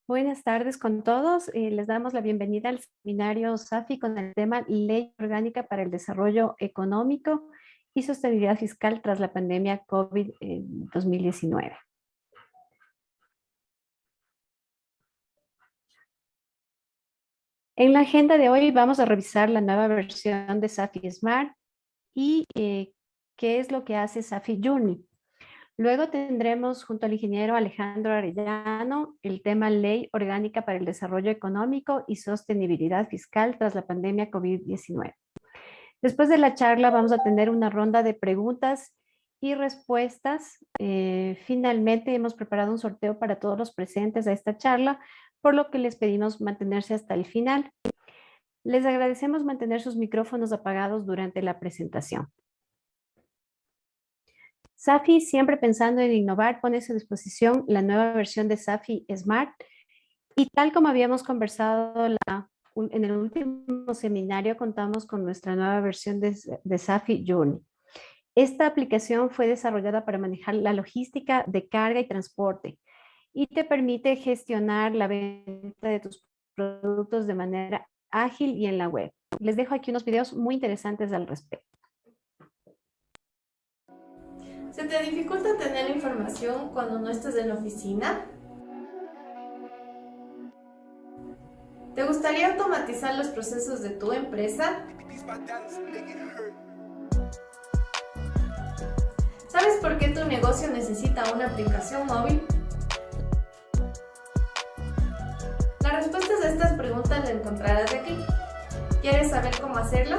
Buenas tardes con todos. Les damos la bienvenida al seminario SAFI con el tema Ley Orgánica para el Desarrollo Económico y Sostenibilidad Fiscal tras la pandemia COVID 2019. En la agenda de hoy vamos a revisar la nueva versión de SAFI Smart y qué es lo que hace SAFI Journey. Luego tendremos junto al ingeniero Alejandro Arellano el tema Ley Orgánica para el Desarrollo Económico y Sostenibilidad Fiscal tras la pandemia COVID-19. Después de la charla vamos a tener una ronda de preguntas y respuestas. Finalmente hemos preparado un sorteo para todos los presentes a esta charla, por lo que les pedimos mantenerse hasta el final. Les agradecemos mantener sus micrófonos apagados durante la presentación. SAFI, siempre pensando en innovar, pone a su disposición la nueva versión de SAFI Smart y tal como habíamos conversado en el último seminario, contamos con nuestra nueva versión de SAFI Journey. Esta aplicación fue desarrollada para manejar la logística de carga y transporte y te permite gestionar la venta de tus productos de manera ágil y en la web. Les dejo aquí unos videos muy interesantes al respecto. ¿Se te dificulta tener la información cuando no estás en la oficina? ¿Te gustaría automatizar los procesos de tu empresa? ¿Sabes por qué tu negocio necesita una aplicación móvil? Las respuestas a estas preguntas las encontrarás aquí. ¿Quieres saber cómo hacerlo?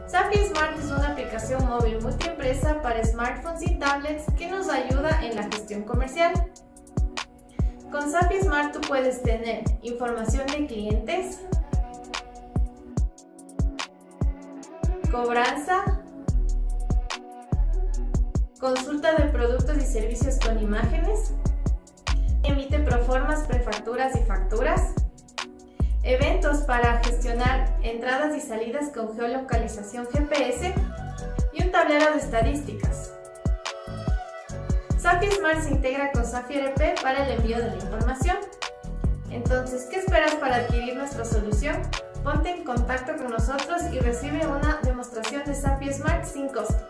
SAFI Smart es una aplicación móvil multiempresa para smartphones y tablets que nos ayuda en la gestión comercial. Con SAFI Smart tú puedes tener información de clientes, cobranza, consulta de productos y servicios con imágenes, emite proformas, prefacturas y facturas, eventos para gestionar entradas y salidas con geolocalización GPS y un tablero de estadísticas. SAFI Smart se integra con SAFI ERP para el envío de la información. Entonces, ¿qué esperas para adquirir nuestra solución? Ponte en contacto con nosotros y recibe una demostración de SAFI Smart sin costo.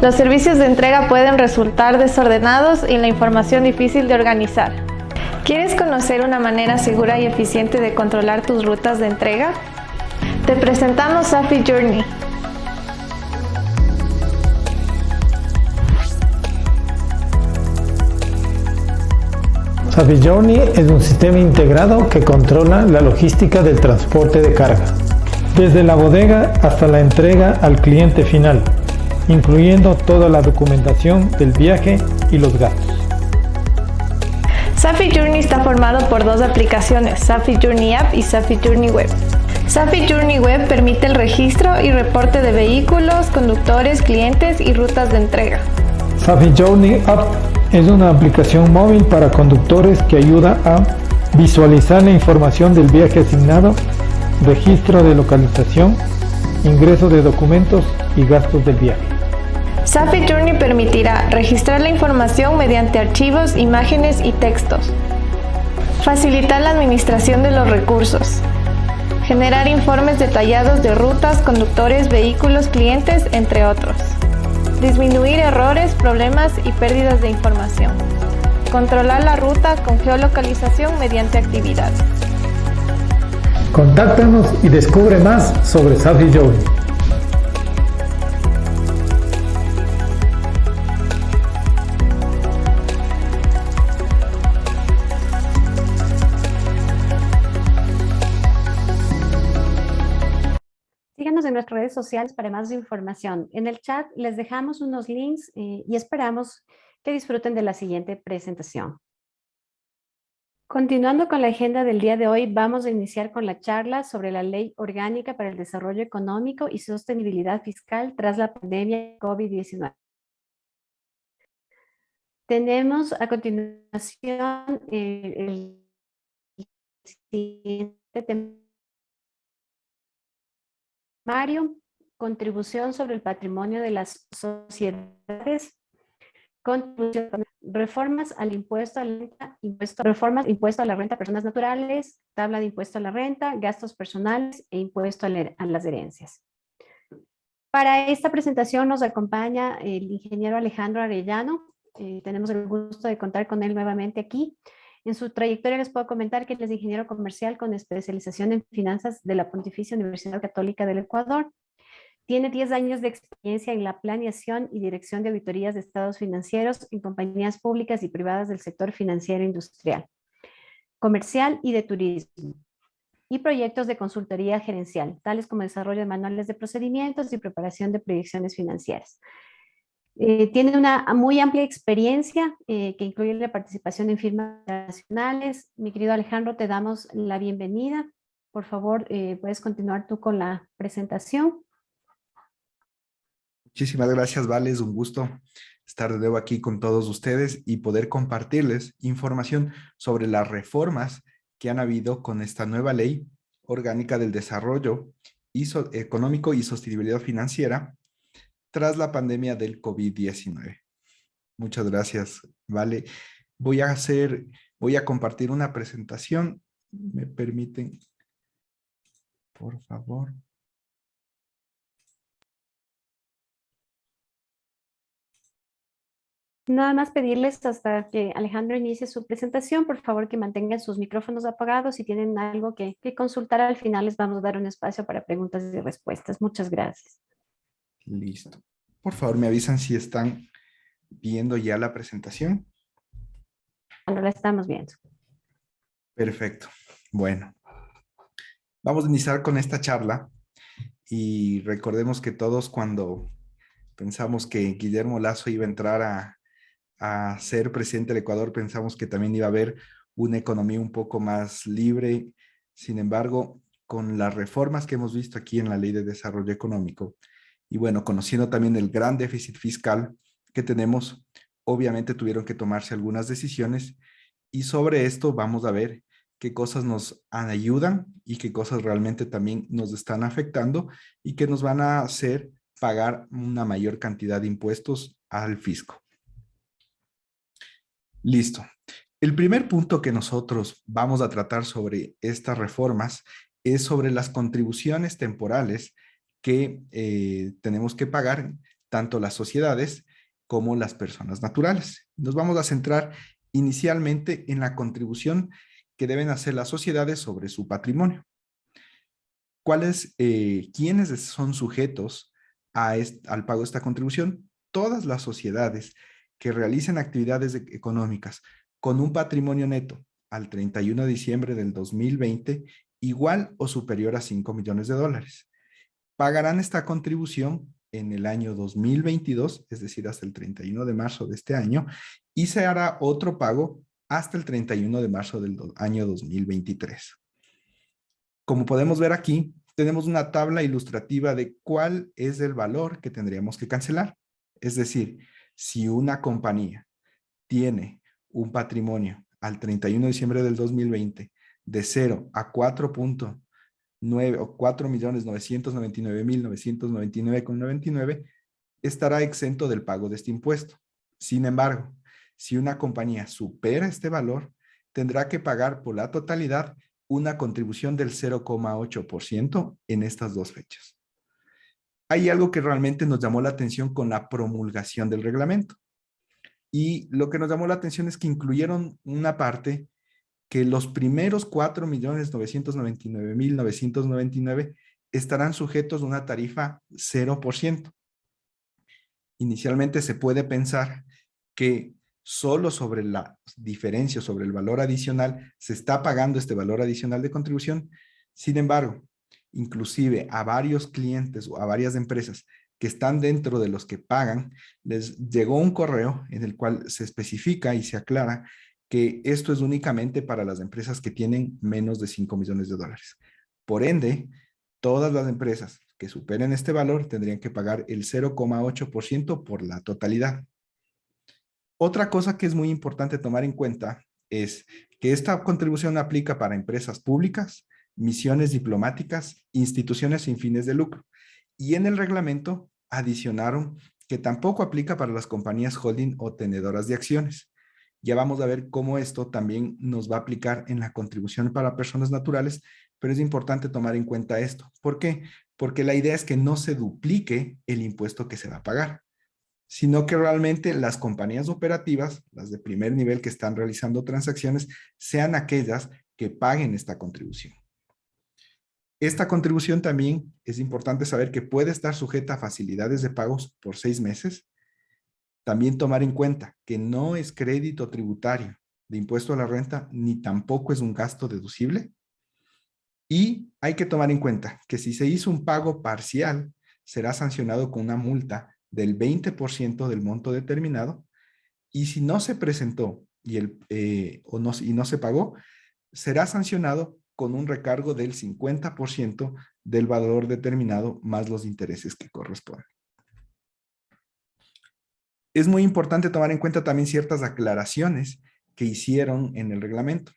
Los servicios de entrega pueden resultar desordenados y la información difícil de organizar. ¿Quieres conocer una manera segura y eficiente de controlar tus rutas de entrega? Te presentamos SAFI Journey. SAFI Journey es un sistema integrado que controla la logística del transporte de carga, desde la bodega hasta la entrega al cliente final, incluyendo toda la documentación del viaje y los gastos. SAFI Journey está formado por dos aplicaciones, SAFI Journey App y SAFI Journey Web. SAFI Journey Web permite el registro y reporte de vehículos, conductores, clientes y rutas de entrega. SAFI Journey App es una aplicación móvil para conductores que ayuda a visualizar la información del viaje asignado, registro de localización, ingreso de documentos y gastos del viaje. SAFI Journey permitirá registrar la información mediante archivos, imágenes y textos, facilitar la administración de los recursos, generar informes detallados de rutas, conductores, vehículos, clientes, entre otros, disminuir errores, problemas y pérdidas de información, controlar la ruta con geolocalización mediante actividad. Contáctanos y descubre más sobre SAFI Journey. Síganos en nuestras redes sociales para más información. En el chat les dejamos unos links y esperamos que disfruten de la siguiente presentación. Continuando con la agenda del día de hoy, vamos a iniciar con la charla sobre la Ley Orgánica para el Desarrollo Económico y Sostenibilidad Fiscal tras la pandemia COVID-19. Tenemos a continuación el siguiente temario, contribución sobre el patrimonio de las sociedades, reformas al impuesto a la renta, impuesto a la renta a personas naturales, tabla de impuesto a la renta, gastos personales e impuesto a las herencias. Para esta presentación nos acompaña el ingeniero Alejandro Arellano. Tenemos el gusto de contar con él nuevamente aquí. En su trayectoria les puedo comentar que él es ingeniero comercial con especialización en finanzas de la Pontificia Universidad Católica del Ecuador. Tiene 10 años de experiencia en la planeación y dirección de auditorías de estados financieros en compañías públicas y privadas del sector financiero industrial, comercial y de turismo, y proyectos de consultoría gerencial, tales como desarrollo de manuales de procedimientos y preparación de proyecciones financieras. Tiene una muy amplia experiencia que incluye la participación en firmas internacionales. Mi querido Alejandro, te damos la bienvenida. Por favor, puedes continuar tú con la presentación. Muchísimas gracias, Vale. Es un gusto estar de nuevo aquí con todos ustedes y poder compartirles información sobre las reformas que han habido con esta nueva ley orgánica del desarrollo económico y sostenibilidad financiera tras la pandemia del COVID-19. Muchas gracias, Vale. Voy a compartir una presentación. ¿Me permiten? Por favor. Nada más pedirles hasta que Alejandro inicie su presentación, por favor que mantengan sus micrófonos apagados. Si tienen algo que consultar al final, les vamos a dar un espacio para preguntas y respuestas. Muchas gracias. Listo. Por favor, me avisan si están viendo ya la presentación. Ahora la estamos viendo. Perfecto. Bueno, vamos a iniciar con esta charla y recordemos que todos cuando pensamos que Guillermo Lasso iba a entrar a ser presidente del Ecuador, pensamos que también iba a haber una economía un poco más libre. Sin embargo, con las reformas que hemos visto aquí en la Ley de Desarrollo Económico, y bueno, conociendo también el gran déficit fiscal que tenemos, obviamente tuvieron que tomarse algunas decisiones y sobre esto vamos a ver qué cosas nos ayudan y qué cosas realmente también nos están afectando y que nos van a hacer pagar una mayor cantidad de impuestos al fisco. Listo. El primer punto que nosotros vamos a tratar sobre estas reformas es sobre las contribuciones temporales que tenemos que pagar tanto las sociedades como las personas naturales. Nos vamos a centrar inicialmente en la contribución que deben hacer las sociedades sobre su patrimonio. ¿Quiénes son sujetos al pago de esta contribución? Todas las sociedades que realicen actividades económicas con un patrimonio neto al 31 de diciembre del 2020 igual o superior a 5 millones de dólares. Pagarán esta contribución en el año 2022, es decir, hasta el 31 de marzo de este año, y se hará otro pago hasta el 31 de marzo del año 2023. Como podemos ver aquí, tenemos una tabla ilustrativa de cuál es el valor que tendríamos que cancelar. Es decir, si una compañía tiene un patrimonio al 31 de diciembre del 2020 de 0 a 4.9 o 4.999.999,99, estará exento del pago de este impuesto. Sin embargo, si una compañía supera este valor, tendrá que pagar por la totalidad una contribución del 0,8% en estas dos fechas. Hay algo que realmente nos llamó la atención con la promulgación del reglamento. Y lo que nos llamó la atención es que incluyeron una parte que los primeros 4.999.999 estarán sujetos a una tarifa 0%. Inicialmente se puede pensar que solo sobre la diferencia, sobre el valor adicional, se está pagando este valor adicional de contribución. Sin embargo, inclusive a varios clientes o a varias empresas que están dentro de los que pagan, les llegó un correo en el cual se especifica y se aclara que esto es únicamente para las empresas que tienen menos de 5 millones de dólares. Por ende, todas las empresas que superen este valor tendrían que pagar el 0,8% por la totalidad. Otra cosa que es muy importante tomar en cuenta es que esta contribución aplica para empresas públicas, misiones diplomáticas, instituciones sin fines de lucro. Y en el reglamento adicionaron que tampoco aplica para las compañías holding o tenedoras de acciones. Ya vamos a ver cómo esto también nos va a aplicar en la contribución para personas naturales, pero es importante tomar en cuenta esto. ¿Por qué? Porque la idea es que no se duplique el impuesto que se va a pagar, sino que realmente las compañías operativas, las de primer nivel que están realizando transacciones, sean aquellas que paguen esta contribución. Esta contribución también es importante saber que puede estar sujeta a facilidades de pagos por 6 meses. También tomar en cuenta que no es crédito tributario de impuesto a la renta, ni tampoco es un gasto deducible. Y hay que tomar en cuenta que si se hizo un pago parcial, será sancionado con una multa del 20% del monto determinado. Y si no se presentó y no se pagó, será sancionado con un recargo del 50% del valor determinado más los intereses que corresponden. Es muy importante tomar en cuenta también ciertas aclaraciones que hicieron en el reglamento.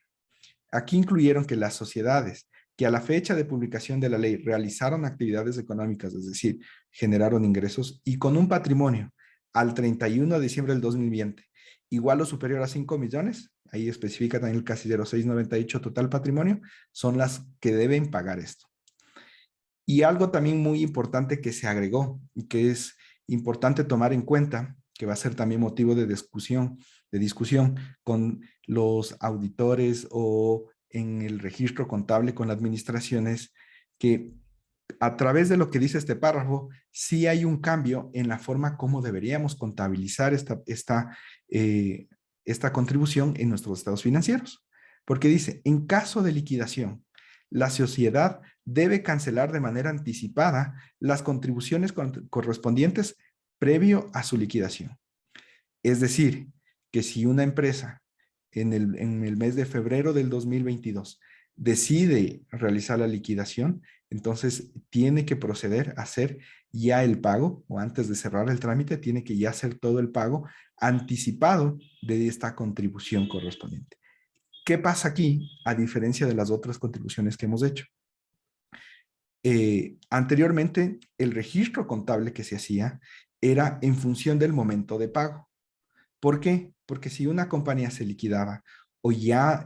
Aquí incluyeron que las sociedades que a la fecha de publicación de la ley realizaron actividades económicas, es decir, generaron ingresos y con un patrimonio al 31 de diciembre del 2020 igual o superior a 5 millones, ahí especifica también el casillero 698 total patrimonio, son las que deben pagar esto. Y algo también muy importante que se agregó y que es importante tomar en cuenta, que va a ser también motivo de discusión con los auditores o en el registro contable con las administraciones, que a través de lo que dice este párrafo, sí hay un cambio en la forma como deberíamos contabilizar esta contribución en nuestros estados financieros. Porque dice, en caso de liquidación, la sociedad debe cancelar de manera anticipada las contribuciones correspondientes previo a su liquidación. Es decir, que si una empresa en el mes de febrero del 2022 decide realizar la liquidación, entonces tiene que proceder a hacer ya el pago, o antes de cerrar el trámite, tiene que ya hacer todo el pago anticipado de esta contribución correspondiente. ¿Qué pasa aquí, a diferencia de las otras contribuciones que hemos hecho? Anteriormente, el registro contable que se hacía era en función del momento de pago. ¿Por qué? Porque si una compañía se liquidaba o ya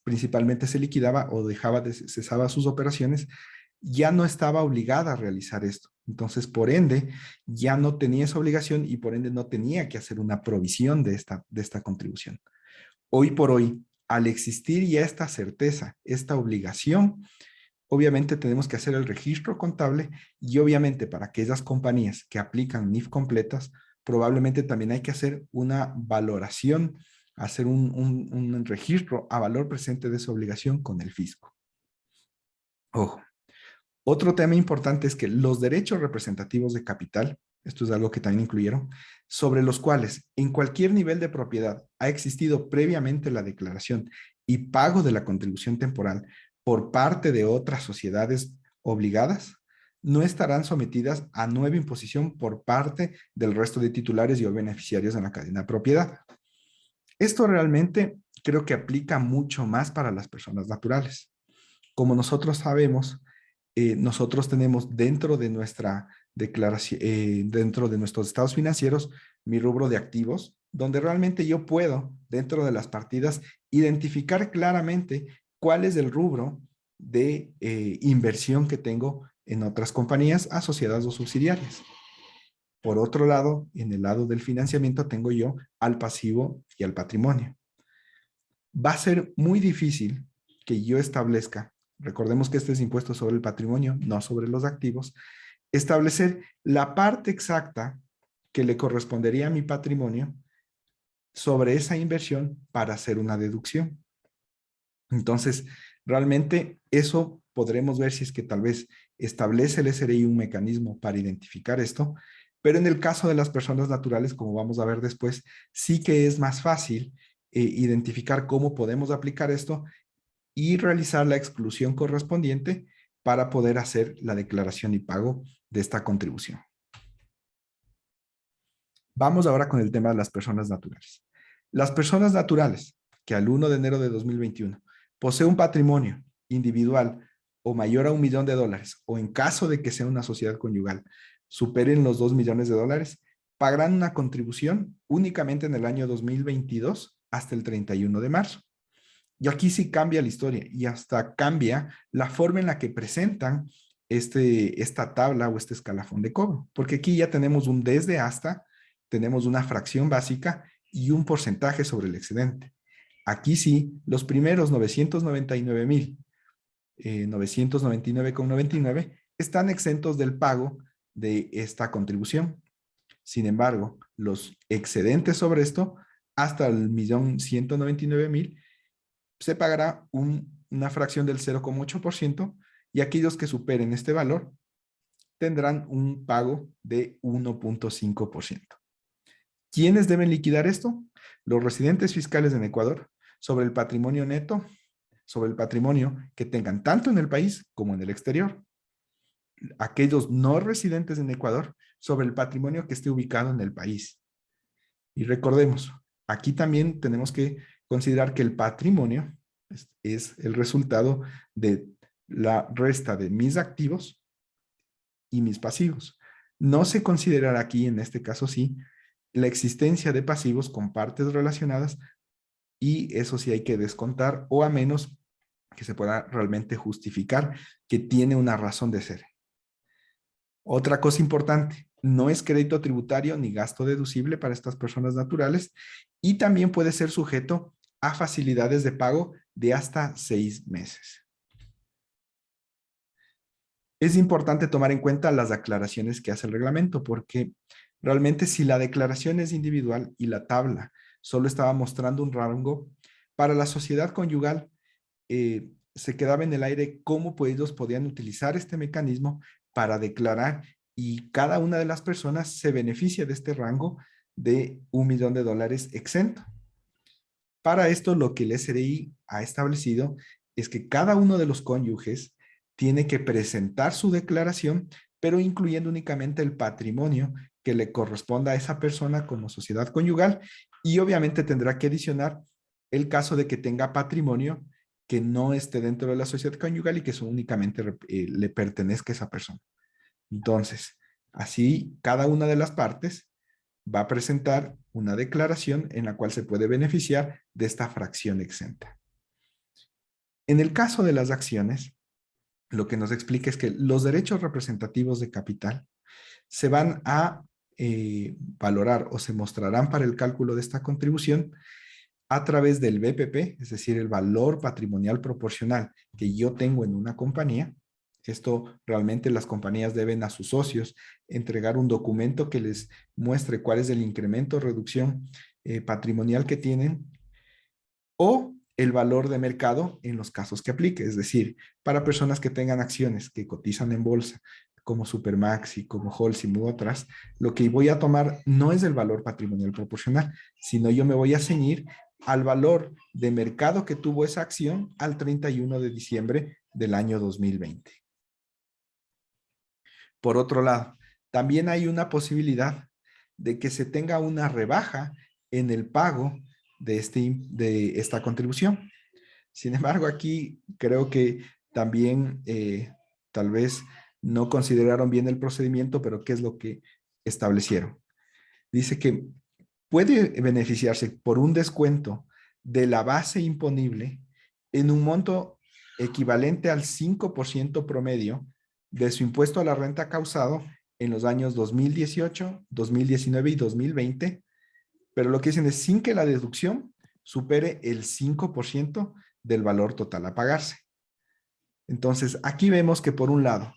principalmente se liquidaba o cesaba sus operaciones, ya no estaba obligada a realizar esto. Entonces, por ende, ya no tenía esa obligación y por ende no tenía que hacer una provisión de esta contribución. Hoy por hoy, al existir ya esta certeza, esta obligación, obviamente tenemos que hacer el registro contable y obviamente para aquellas compañías que aplican NIF completas, probablemente también hay que hacer una valoración, hacer un registro a valor presente de esa obligación con el fisco. Ojo, otro tema importante es que los derechos representativos de capital, esto es algo que también incluyeron, sobre los cuales en cualquier nivel de propiedad ha existido previamente la declaración y pago de la contribución temporal por parte de otras sociedades obligadas, no estarán sometidas a nueva imposición por parte del resto de titulares y o beneficiarios en la cadena de propiedad. Esto realmente creo que aplica mucho más para las personas naturales. Como nosotros sabemos, nosotros tenemos dentro de nuestra declaración, dentro de nuestros estados financieros, mi rubro de activos, donde realmente yo puedo, dentro de las partidas, identificar claramente cuál es el rubro de inversión que tengo en otras compañías asociadas o subsidiarias. Por otro lado, en el lado del financiamiento tengo yo al pasivo y al patrimonio. Va a ser muy difícil que yo establezca, recordemos que este es impuesto sobre el patrimonio, no sobre los activos, establecer la parte exacta que le correspondería a mi patrimonio sobre esa inversión para hacer una deducción. Entonces, realmente eso podremos ver si es que tal vez establece el SRI un mecanismo para identificar esto, pero en el caso de las personas naturales, como vamos a ver después, sí que es más fácil identificar cómo podemos aplicar esto y realizar la exclusión correspondiente para poder hacer la declaración y pago de esta contribución. Vamos ahora con el tema de las personas naturales. Las personas naturales que al 1 de enero de 2021 posee un patrimonio individual o mayor a $1.000.000, o en caso de que sea una sociedad conyugal, superen los $2.000.000, pagarán una contribución únicamente en el año 2022 hasta el 31 de marzo. Y aquí sí cambia la historia y hasta cambia la forma en la que presentan esta tabla o este escalafón de cobro, porque aquí ya tenemos un desde hasta, tenemos una fracción básica y un porcentaje sobre el excedente. Aquí sí, los primeros 999.999,99 están exentos del pago de esta contribución. Sin embargo, los excedentes sobre esto, hasta el 1.199.000, se pagará una fracción del 0,8%, y aquellos que superen este valor tendrán un pago de 1,5%. ¿Quiénes deben liquidar esto? Los residentes fiscales en Ecuador sobre el patrimonio neto, sobre el patrimonio que tengan tanto en el país como en el exterior. Aquellos no residentes en Ecuador sobre el patrimonio que esté ubicado en el país. Y recordemos, aquí también tenemos que considerar que el patrimonio es el resultado de la resta de mis activos y mis pasivos. No se considerará aquí, en este caso sí, la existencia de pasivos con partes relacionadas, y eso sí hay que descontar, o a menos que se pueda realmente justificar que tiene una razón de ser. Otra cosa importante, no es crédito tributario ni gasto deducible para estas personas naturales, y también puede ser sujeto a facilidades de pago de hasta 6 meses. Es importante tomar en cuenta las aclaraciones que hace el reglamento, porque realmente si la declaración es individual y la tabla solo estaba mostrando un rango, para la sociedad conyugal se quedaba en el aire cómo ellos podían utilizar este mecanismo para declarar, y cada una de las personas se beneficia de este rango de $1.000.000 exento. Para esto, lo que el SRI ha establecido es que cada uno de los cónyuges tiene que presentar su declaración, pero incluyendo únicamente el patrimonio que le corresponda a esa persona como sociedad conyugal, y obviamente tendrá que adicionar el caso de que tenga patrimonio que no esté dentro de la sociedad conyugal y que eso únicamente le pertenezca a esa persona. Entonces, así cada una de las partes va a presentar una declaración en la cual se puede beneficiar de esta fracción exenta. En el caso de las acciones, lo que nos explica es que los derechos representativos de capital se van a valorar o se mostrarán para el cálculo de esta contribución a través del BPP, es decir, el valor patrimonial proporcional que yo tengo en una compañía. Esto realmente las compañías deben a sus socios entregar un documento que les muestre cuál es el incremento o reducción patrimonial que tienen, o el valor de mercado en los casos que aplique. Es decir, para personas que tengan acciones que cotizan en bolsa, como Supermaxi, como Holcim u otras, lo que voy a tomar no es el valor patrimonial proporcional, sino yo me voy a ceñir al valor de mercado que tuvo esa acción al 31 de diciembre del año 2020. Por otro lado, también hay una posibilidad de que se tenga una rebaja en el pago de esta contribución. Sin embargo, aquí creo que también tal vez no consideraron bien el procedimiento, pero ¿qué es lo que establecieron? Dice que puede beneficiarse por un descuento de la base imponible en un monto equivalente al 5% promedio de su impuesto a la renta causado en los años 2018, 2019 y 2020, pero lo que dicen es sin que la deducción supere el 5% del valor total a pagarse. Entonces, aquí vemos que por un lado,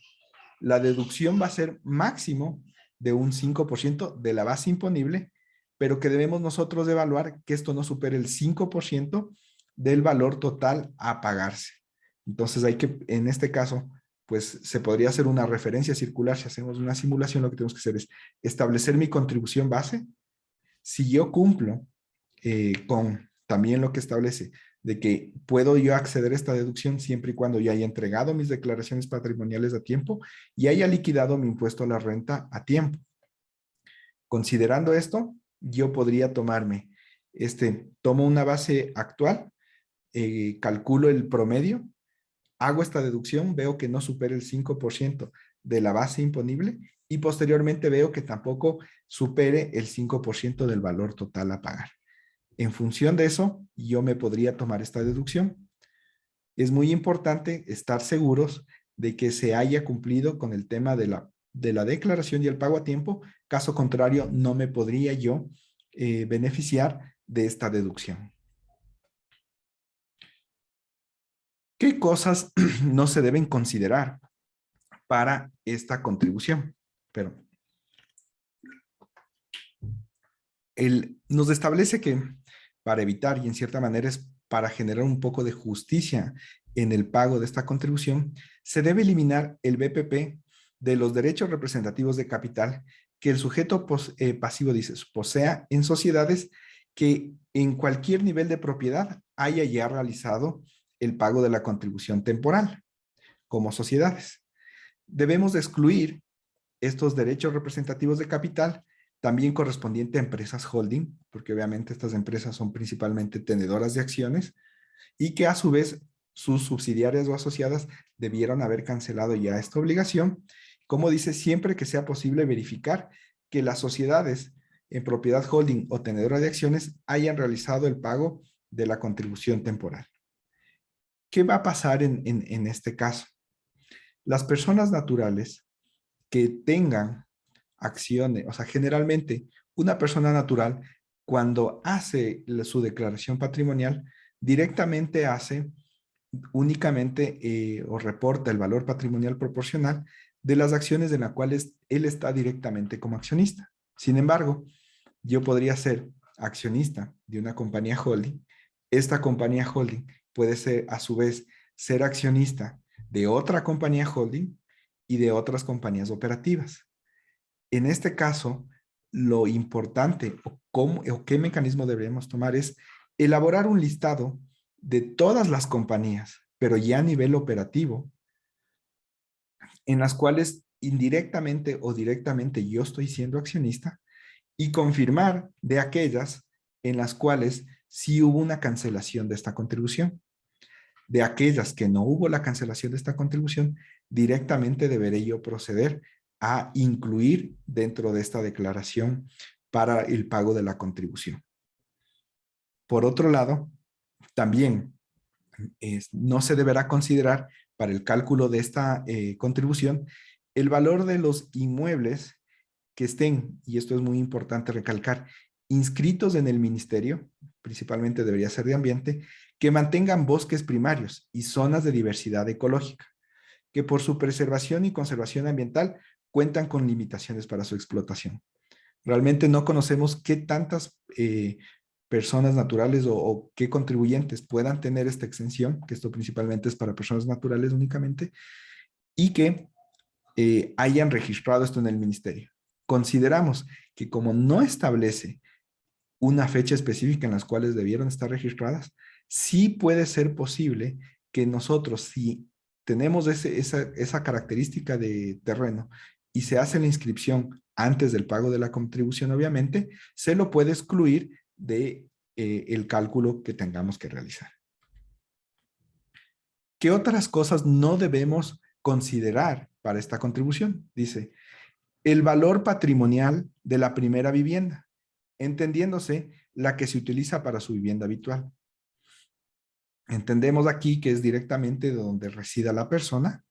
la deducción va a ser máximo de un 5% de la base imponible, pero que debemos nosotros evaluar que esto no supere el 5% del valor total a pagarse. Entonces hay que, en este caso, pues se podría hacer una referencia circular. Si hacemos una simulación, lo que tenemos que hacer es establecer mi contribución base. Si yo cumplo con también lo que establece de que puedo yo acceder a esta deducción siempre y cuando ya haya entregado mis declaraciones patrimoniales a tiempo y haya liquidado mi impuesto a la renta a tiempo. Considerando esto, yo podría tomo una base actual, calculo el promedio, hago esta deducción, veo que no supera el 5% de la base imponible y posteriormente veo que tampoco supere el 5% del valor total a pagar. En función de eso, yo me podría tomar esta deducción. Es muy importante estar seguros de que se haya cumplido con el tema de la declaración y el pago a tiempo. Caso contrario, no me podría yo beneficiar de esta deducción. ¿Qué cosas no se deben considerar para esta contribución? Pero nos establece que para evitar, y en cierta manera es para generar un poco de justicia en el pago de esta contribución, se debe eliminar el BPP de los derechos representativos de capital que el sujeto pasivo, posea en sociedades que en cualquier nivel de propiedad haya ya realizado el pago de la contribución temporal, como sociedades. Debemos de excluir estos derechos representativos de capital también correspondiente a empresas holding, porque obviamente estas empresas son principalmente tenedoras de acciones y que a su vez sus subsidiarias o asociadas debieron haber cancelado ya esta obligación. Como dice, siempre que sea posible verificar que las sociedades en propiedad holding o tenedora de acciones hayan realizado el pago de la contribución temporal. ¿Qué va a pasar en este caso? Las personas naturales que tengan acciones, o sea, generalmente una persona natural cuando hace su declaración patrimonial, directamente hace únicamente o reporta el valor patrimonial proporcional de las acciones en las cuales él está directamente como accionista. Sin embargo, yo podría ser accionista de una compañía holding. Esta compañía holding puede ser, a su vez, ser accionista de otra compañía holding y de otras compañías operativas. En este caso, lo importante o qué mecanismo deberíamos tomar es elaborar un listado de todas las compañías, pero ya a nivel operativo, en las cuales indirectamente o directamente yo estoy siendo accionista y confirmar de aquellas en las cuales sí hubo una cancelación de esta contribución. De aquellas que no hubo la cancelación de esta contribución, directamente deberé yo proceder a incluir dentro de esta declaración para el pago de la contribución. Por otro lado, también no se deberá considerar para el cálculo de esta contribución el valor de los inmuebles que estén, y esto es muy importante recalcar, inscritos en el ministerio, principalmente debería ser de ambiente, que mantengan bosques primarios y zonas de diversidad ecológica, que por su preservación y conservación ambiental cuentan con limitaciones para su explotación. Realmente no conocemos qué tantas personas naturales o qué contribuyentes puedan tener esta exención, que esto principalmente es para personas naturales únicamente, y que hayan registrado esto en el ministerio. Consideramos que como no establece una fecha específica en las cuales debieron estar registradas, sí puede ser posible que nosotros, si tenemos esa característica de terreno y se hace la inscripción antes del pago de la contribución, obviamente, se lo puede excluir de el cálculo que tengamos que realizar. ¿Qué otras cosas no debemos considerar para esta contribución? Dice, el valor patrimonial de la primera vivienda, entendiéndose la que se utiliza para su vivienda habitual. Entendemos aquí que es directamente de donde resida la persona.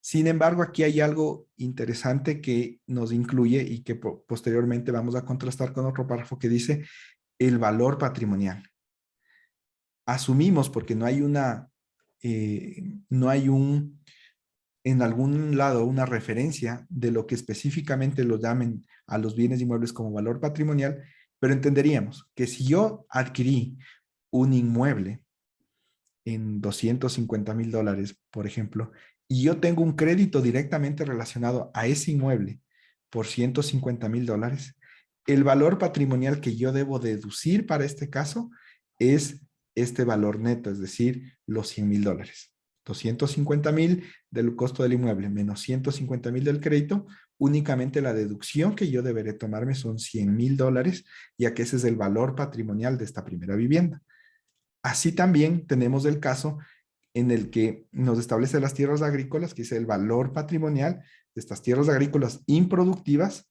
Sin embargo, aquí hay algo interesante que nos incluye y que posteriormente vamos a contrastar con otro párrafo que dice el valor patrimonial. Asumimos, porque no hay en algún lado una referencia de lo que específicamente lo llamen a los bienes inmuebles como valor patrimonial, pero entenderíamos que si yo adquirí un inmueble en $250,000, por ejemplo, y yo tengo un crédito directamente relacionado a ese inmueble por $150,000, el valor patrimonial que yo debo deducir para este caso es este valor neto, es decir, los $100,000. $250,000 del costo del inmueble menos $150,000 del crédito, únicamente la deducción que yo deberé tomarme son $100,000, ya que ese es el valor patrimonial de esta primera vivienda. Así también tenemos el caso en el que nos establece las tierras agrícolas, que es el valor patrimonial de estas tierras agrícolas improductivas,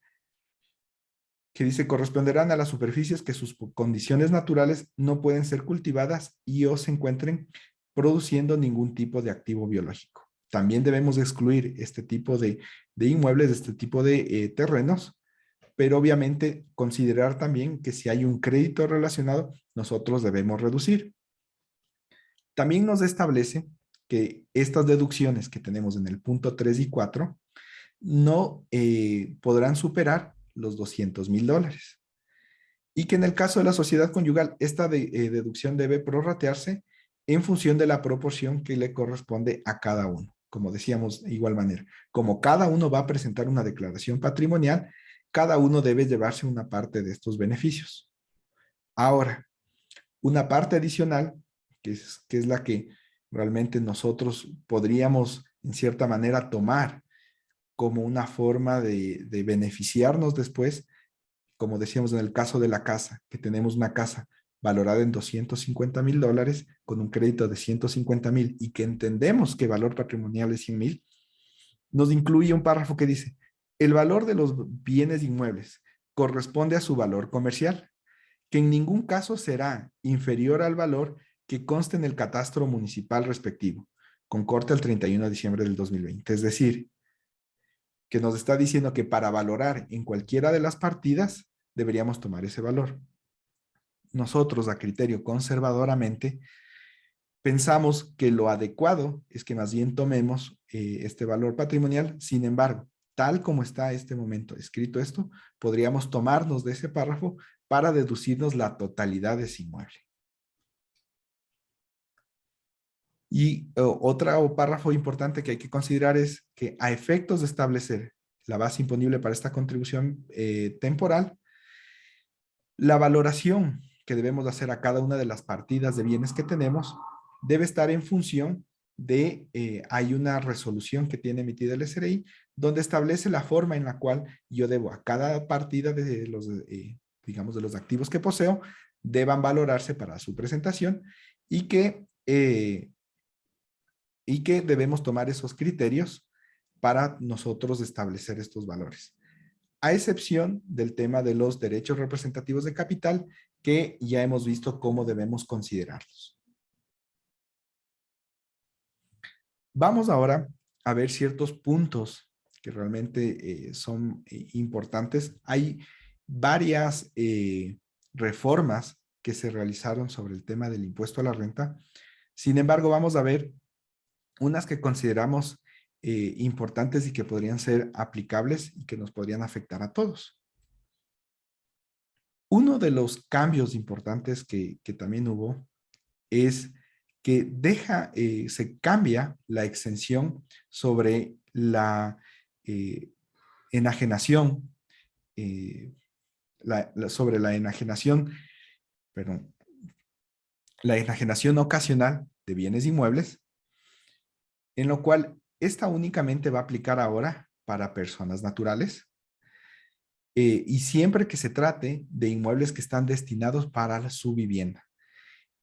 que dice corresponderán a las superficies que sus condiciones naturales no pueden ser cultivadas y o se encuentren produciendo ningún tipo de activo biológico. También debemos excluir este tipo de inmuebles, este tipo de terrenos, pero obviamente considerar también que si hay un crédito relacionado, nosotros debemos reducir. También nos establece que estas deducciones que tenemos en el punto 3 y 4 no podrán superar los $200,000. Y que en el caso de la sociedad conyugal, esta deducción debe prorratearse en función de la proporción que le corresponde a cada uno. Como decíamos, de igual manera, como cada uno va a presentar una declaración patrimonial, cada uno debe llevarse una parte de estos beneficios. Ahora, una parte adicional, que es la que realmente nosotros podríamos, en cierta manera, tomar como una forma de beneficiarnos después, como decíamos en el caso de la casa, que tenemos una casa valorada en $250,000 con un crédito de 150,000 y que entendemos que valor patrimonial es 100,000, nos incluye un párrafo que dice, el valor de los bienes inmuebles corresponde a su valor comercial, que en ningún caso será inferior al valor que conste en el catastro municipal respectivo, con corte al 31 de diciembre del 2020. Es decir, que nos está diciendo que para valorar en cualquiera de las partidas deberíamos tomar ese valor. Nosotros, a criterio conservadoramente, pensamos que lo adecuado es que más bien tomemos este valor patrimonial. Sin embargo, tal como está este momento escrito esto, podríamos tomarnos de ese párrafo para deducirnos la totalidad de ese inmueble. Y otro párrafo importante que hay que considerar es que a efectos de establecer la base imponible para esta contribución temporal, la valoración que debemos hacer a cada una de las partidas de bienes que tenemos debe estar en función de, hay una resolución que tiene emitida el SRI, donde establece la forma en la cual yo debo a cada partida de los, digamos, de los activos que poseo, deban valorarse para su presentación y que debemos tomar esos criterios para nosotros establecer estos valores. A excepción del tema de los derechos representativos de capital, que ya hemos visto cómo debemos considerarlos. Vamos ahora a ver ciertos puntos que realmente son importantes. Hay varias reformas que se realizaron sobre el tema del impuesto a la renta. Sin embargo, vamos a ver unas que consideramos importantes y que podrían ser aplicables y que nos podrían afectar a todos. Uno de los cambios importantes que también hubo es que se cambia la exención sobre la enajenación, sobre la enajenación, perdón, la enajenación ocasional de bienes inmuebles, en lo cual esta únicamente va a aplicar ahora para personas naturales y siempre que se trate de inmuebles que están destinados para su vivienda.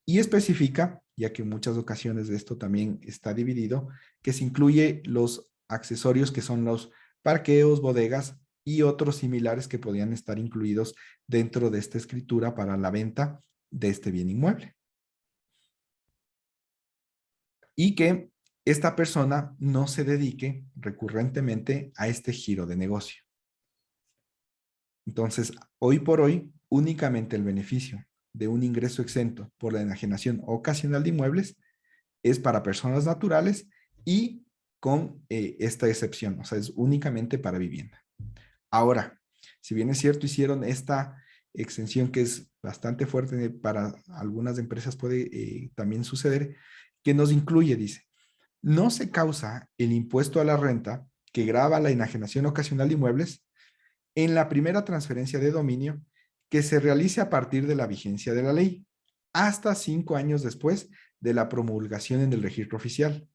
Y especifica, ya que en muchas ocasiones de esto también está dividido, que se incluye los accesorios que son los parqueos, bodegas y otros similares que podrían estar incluidos dentro de esta escritura para la venta de este bien inmueble. Y que esta persona no se dedique recurrentemente a este giro de negocio. Entonces, hoy por hoy, únicamente el beneficio de un ingreso exento por la enajenación ocasional de inmuebles es para personas naturales y con esta excepción, o sea, es únicamente para vivienda. Ahora, si bien es cierto, hicieron esta exención que es bastante fuerte para algunas empresas, puede también suceder, que nos incluye, dice, no se causa el impuesto a la renta que grava la enajenación ocasional de inmuebles en la primera transferencia de dominio que se realice a partir de la vigencia de la ley, hasta 5 años después de la promulgación en el registro oficial.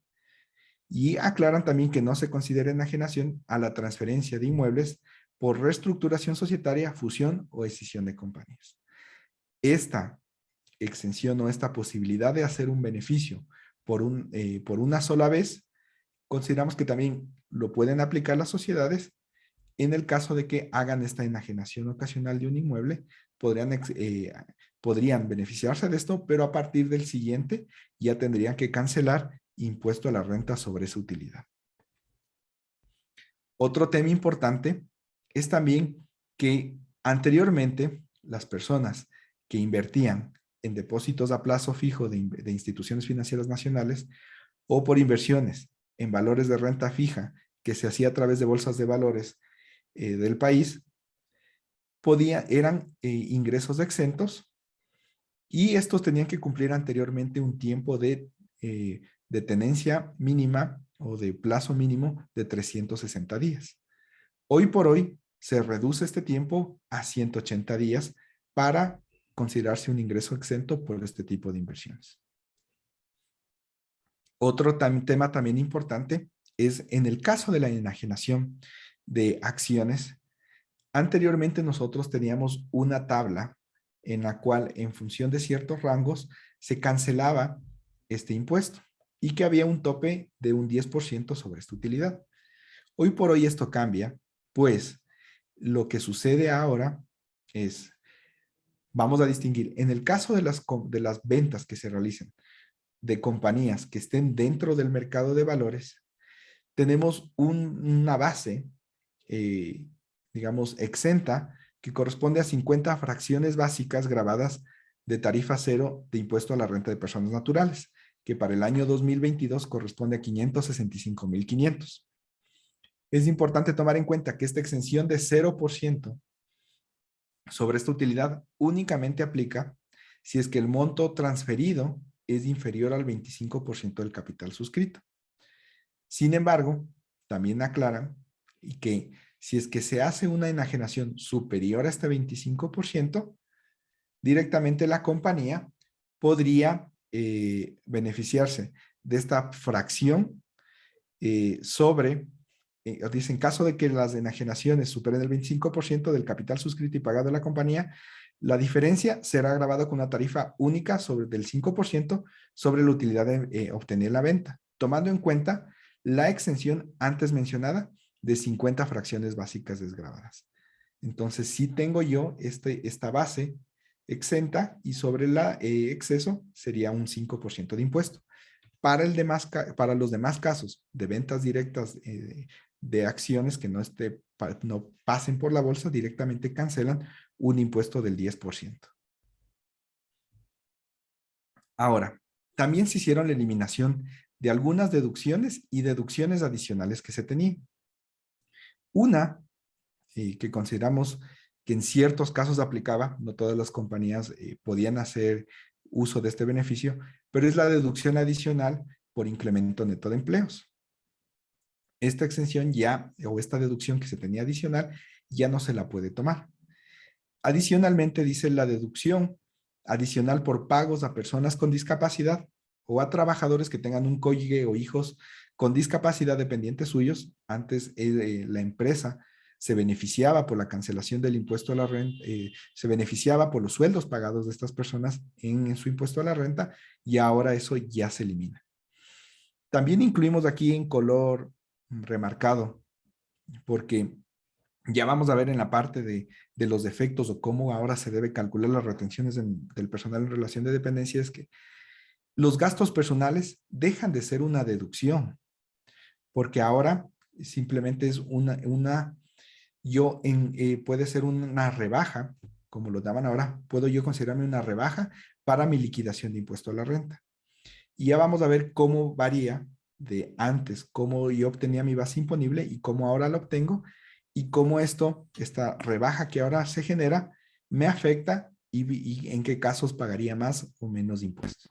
Y aclaran también que no se considera enajenación a la transferencia de inmuebles por reestructuración societaria, fusión o escisión de compañías. Esta exención o esta posibilidad de hacer un beneficio por una sola vez, consideramos que también lo pueden aplicar las sociedades en el caso de que hagan esta enajenación ocasional de un inmueble. Podrían beneficiarse de esto, pero a partir del siguiente ya tendrían que cancelar impuesto a la renta sobre esa utilidad. Otro tema importante es también que anteriormente las personas que invertían en depósitos a plazo fijo de instituciones financieras nacionales o por inversiones en valores de renta fija que se hacía a través de bolsas de valores del país, eran ingresos exentos, y estos tenían que cumplir anteriormente un tiempo de tenencia mínima o de plazo mínimo de 360 días. Hoy por hoy se reduce este tiempo a 180 días para considerarse un ingreso exento por este tipo de inversiones. Otro tema también importante es en el caso de la enajenación de acciones. Anteriormente nosotros teníamos una tabla en la cual, en función de ciertos rangos, se cancelaba este impuesto y que había un tope de un 10% sobre esta utilidad. Hoy por hoy esto cambia, pues lo que sucede ahora es, vamos a distinguir, en el caso de las ventas que se realicen de compañías que estén dentro del mercado de valores, tenemos una base, digamos, exenta, que corresponde a 50 fracciones básicas grabadas de tarifa cero de impuesto a la renta de personas naturales, que para el año 2022 corresponde a 565,500. Es importante tomar en cuenta que esta exención de 0% sobre esta utilidad únicamente aplica si es que el monto transferido es inferior al 25% del capital suscrito. Sin embargo, también aclaran que si es que se hace una enajenación superior a este 25%, directamente la compañía podría beneficiarse de esta fracción dice, en caso de que las enajenaciones superen el 25% del capital suscrito y pagado de la compañía, la diferencia será grabada con una tarifa única del 5% sobre la utilidad de obtener la venta, tomando en cuenta la exención antes mencionada de 50 fracciones básicas desgravadas. Entonces, sí tengo yo esta base exenta, y sobre el exceso sería un 5% de impuesto. Para los demás casos de ventas directas de acciones que no pasen por la bolsa, directamente cancelan un impuesto del 10%. Ahora, también se hicieron la eliminación de algunas deducciones y deducciones adicionales que se tenían. Una, que consideramos que en ciertos casos aplicaba, no todas las compañías podían hacer uso de este beneficio, pero es la deducción adicional por incremento neto de empleos. Esta exención o esta deducción que se tenía adicional, ya no se la puede tomar. Adicionalmente, dice la deducción adicional por pagos a personas con discapacidad o a trabajadores que tengan un cónyuge o hijos con discapacidad dependientes suyos. Antes la empresa se beneficiaba por la cancelación del impuesto a la renta, se beneficiaba por los sueldos pagados de estas personas en su impuesto a la renta, y ahora eso ya se elimina. También incluimos aquí en color remarcado, porque ya vamos a ver en la parte de los defectos o cómo ahora se debe calcular las retenciones del personal en relación de dependencia, es que los gastos personales dejan de ser una deducción, porque ahora simplemente es puede ser una rebaja, como lo daban ahora, puedo yo considerarme una rebaja para mi liquidación de impuesto a la renta. Y ya vamos a ver cómo varía de antes, cómo yo obtenía mi base imponible y cómo ahora lo obtengo, y cómo esta rebaja que ahora se genera me afecta y en qué casos pagaría más o menos impuestos.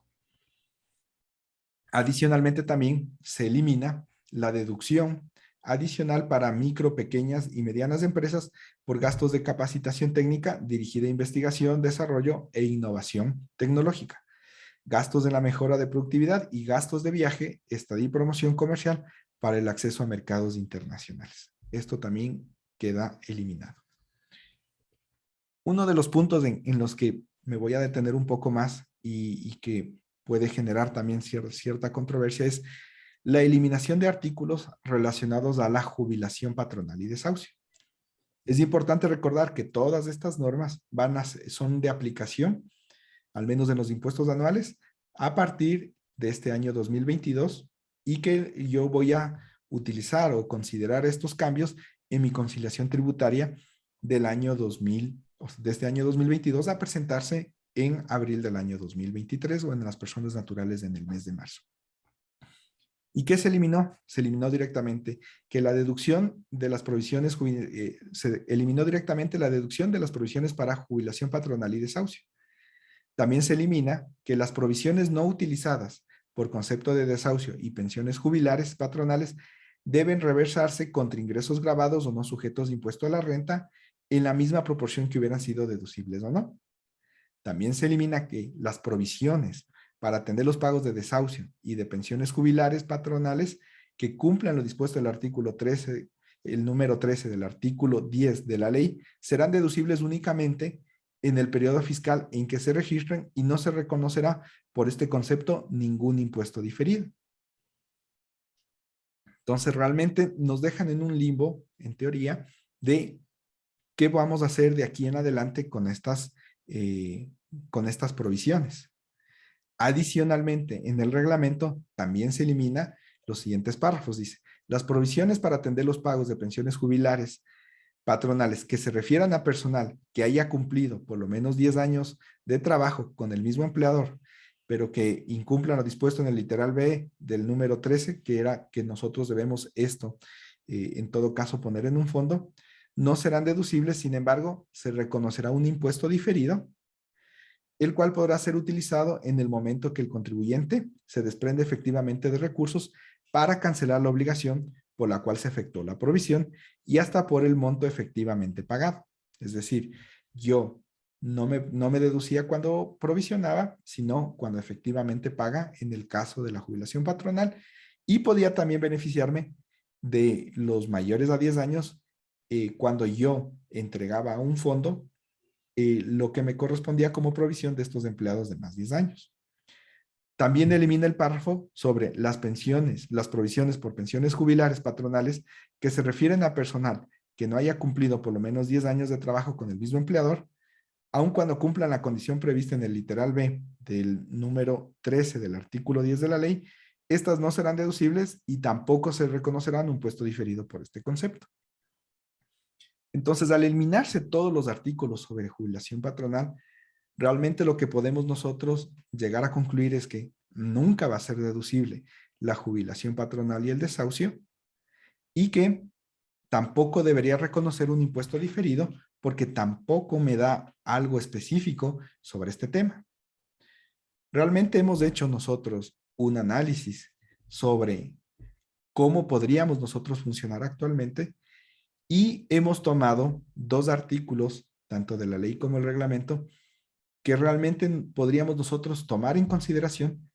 Adicionalmente también se elimina la deducción adicional para micro, pequeñas y medianas empresas por gastos de capacitación técnica dirigida a investigación, desarrollo e innovación tecnológica. gastos de la mejora de productividad y gastos de viaje, estadía y promoción comercial para el acceso a mercados internacionales. Esto también queda eliminado. Uno de los puntos en los que me voy a detener un poco más y que puede generar también cierta controversia es la eliminación de artículos relacionados a la jubilación patronal y desahucio. Es importante recordar que todas estas normas son de aplicación, al menos en los impuestos anuales, a partir de este año 2022 y que yo voy a utilizar o considerar estos cambios en mi conciliación tributaria del año 2000, de este año 2022 a presentarse en abril del año 2023 o en las personas naturales en el mes de marzo. ¿Y qué se eliminó? Se eliminó directamente que la deducción de las provisiones, se eliminó directamente la deducción de las provisiones para jubilación patronal y desahucio. También se elimina que las provisiones no utilizadas por concepto de desahucio y pensiones jubilares patronales deben reversarse contra ingresos grabados o no sujetos de impuesto a la renta en la misma proporción que hubieran sido deducibles o no. También se elimina que las provisiones para atender los pagos de desahucio y de pensiones jubilares patronales que cumplan lo dispuesto del artículo 13, el número 13 del artículo 10 de la ley, serán deducibles únicamente en el periodo fiscal en que se registren y no se reconocerá por este concepto ningún impuesto diferido. Entonces, realmente nos dejan en un limbo, en teoría, de qué vamos a hacer de aquí en adelante con estas provisiones. Adicionalmente, en el reglamento también se elimina los siguientes párrafos. Dice, las provisiones para atender los pagos de pensiones jubilares patronales que se refieran a personal que haya cumplido por lo menos 10 años de trabajo con el mismo empleador, pero que incumplan lo dispuesto en el literal B del número 13, que era que nosotros debemos esto, en todo caso, poner en un fondo, no serán deducibles, sin embargo, se reconocerá un impuesto diferido, el cual podrá ser utilizado en el momento que el contribuyente se desprende efectivamente de recursos para cancelar la obligación por la cual se efectuó la provisión y hasta por el monto efectivamente pagado. Es decir, yo no me deducía cuando provisionaba, sino cuando efectivamente paga en el caso de la jubilación patronal y podía también beneficiarme de los mayores a 10 años cuando yo entregaba a un fondo lo que me correspondía como provisión de estos empleados de más de 10 años. También elimina el párrafo sobre las pensiones, las provisiones por pensiones jubilares patronales que se refieren a personal que no haya cumplido por lo menos 10 años de trabajo con el mismo empleador, aun cuando cumplan la condición prevista en el literal B del número 13 del artículo 10 de la ley, estas no serán deducibles y tampoco se reconocerán un impuesto diferido por este concepto. Entonces, al eliminarse todos los artículos sobre jubilación patronal, realmente lo que podemos nosotros llegar a concluir es que nunca va a ser deducible la jubilación patronal y el desahucio y que tampoco debería reconocer un impuesto diferido porque tampoco me da algo específico sobre este tema. Realmente hemos hecho nosotros un análisis sobre cómo podríamos nosotros funcionar actualmente y hemos tomado dos artículos, tanto de la ley como el reglamento, que realmente podríamos nosotros tomar en consideración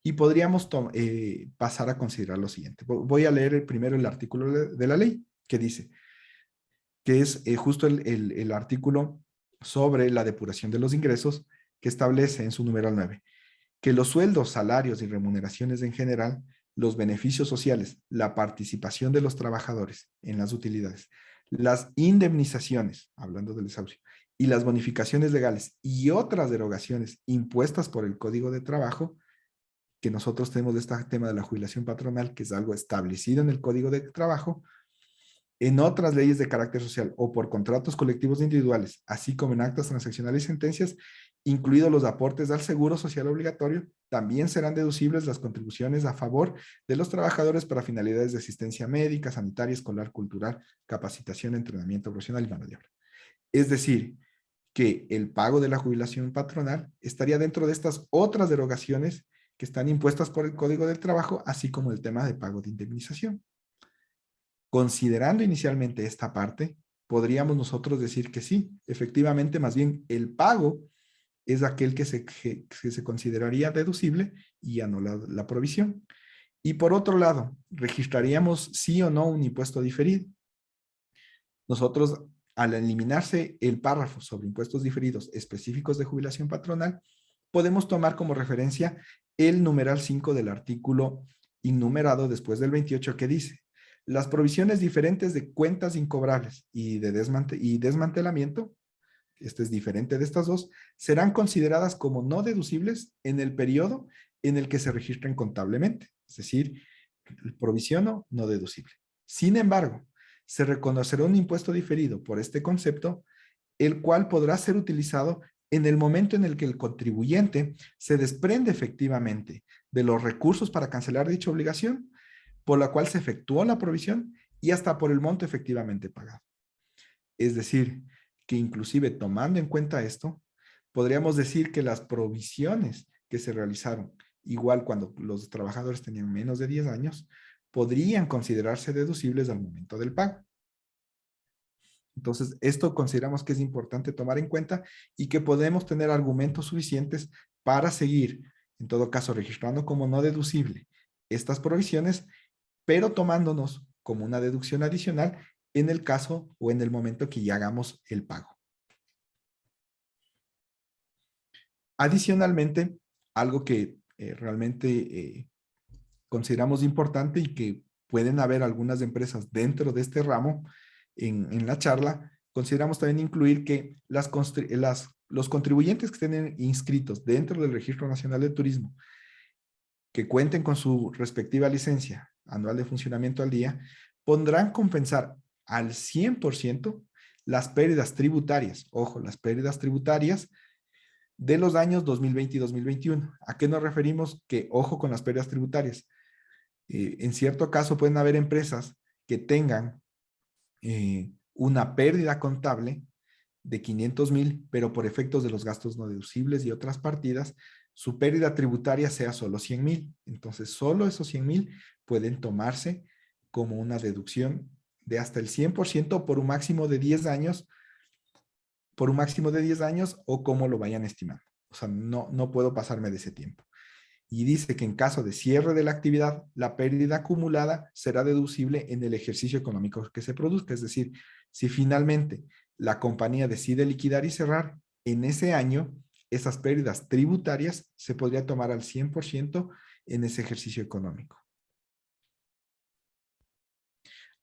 y podríamos pasar a considerar lo siguiente. Voy a leer primero el artículo de la ley que dice, que es justo el artículo sobre la depuración de los ingresos que establece en su numeral 9, que los sueldos, salarios y remuneraciones en general, los beneficios sociales, la participación de los trabajadores en las utilidades, las indemnizaciones, hablando del desahucio, y las bonificaciones legales y otras derogaciones impuestas por el Código de Trabajo, que nosotros tenemos de este tema de la jubilación patronal, que es algo establecido en el Código de Trabajo, en otras leyes de carácter social o por contratos colectivos individuales, así como en actas transaccionales y sentencias, incluidos los aportes al seguro social obligatorio, también serán deducibles las contribuciones a favor de los trabajadores para finalidades de asistencia médica, sanitaria, escolar, cultural, capacitación, entrenamiento profesional y mano de obra. Es decir, que el pago de la jubilación patronal estaría dentro de estas otras derogaciones que están impuestas por el Código del Trabajo, así como el tema de pago de indemnización. Considerando inicialmente esta parte, podríamos nosotros decir que sí, efectivamente, más bien el pago es aquel que se consideraría deducible y ya no la provisión. Y por otro lado, registraríamos sí o no un impuesto diferido. Nosotros, al eliminarse el párrafo sobre impuestos diferidos específicos de jubilación patronal, podemos tomar como referencia el numeral 5 del artículo innumerado después del 28 que dice: las provisiones diferentes de cuentas incobrables y de desmantelamiento, este es diferente de estas dos, serán consideradas como no deducibles en el periodo en el que se registren contablemente, es decir, provisión no deducible. Sin embargo, se reconocerá un impuesto diferido por este concepto, el cual podrá ser utilizado en el momento en el que el contribuyente se desprende efectivamente de los recursos para cancelar dicha obligación, por la cual se efectuó la provisión y hasta por el monto efectivamente pagado. Es decir, que inclusive tomando en cuenta esto, podríamos decir que las provisiones que se realizaron, igual cuando los trabajadores tenían menos de 10 años, podrían considerarse deducibles al momento del pago. Entonces, esto consideramos que es importante tomar en cuenta y que podemos tener argumentos suficientes para seguir, en todo caso, registrando como no deducible estas provisiones, pero tomándonos como una deducción adicional en el caso o en el momento que ya hagamos el pago. Adicionalmente, algo que realmente consideramos importante y que pueden haber algunas empresas dentro de este ramo en la charla, consideramos también incluir que los contribuyentes que estén inscritos dentro del Registro Nacional de Turismo, que cuenten con su respectiva licencia anual de funcionamiento al día, podrán compensar al 100% las pérdidas tributarias. Ojo, las pérdidas tributarias de los años 2020 y 2021. ¿A qué nos referimos? Que ojo con las pérdidas tributarias. En cierto caso pueden haber empresas que tengan una pérdida contable de 500,000, pero por efectos de los gastos no deducibles y otras partidas, su pérdida tributaria sea solo 100,000. Entonces, solo esos 100,000 pueden tomarse como una deducción de hasta el 100% por un máximo de 10 años, o como lo vayan estimando. O sea, no puedo pasarme de ese tiempo. Y dice que en caso de cierre de la actividad, la pérdida acumulada será deducible en el ejercicio económico que se produzca. Es decir, si finalmente la compañía decide liquidar y cerrar, en ese año, esas pérdidas tributarias se podría tomar al 100% en ese ejercicio económico.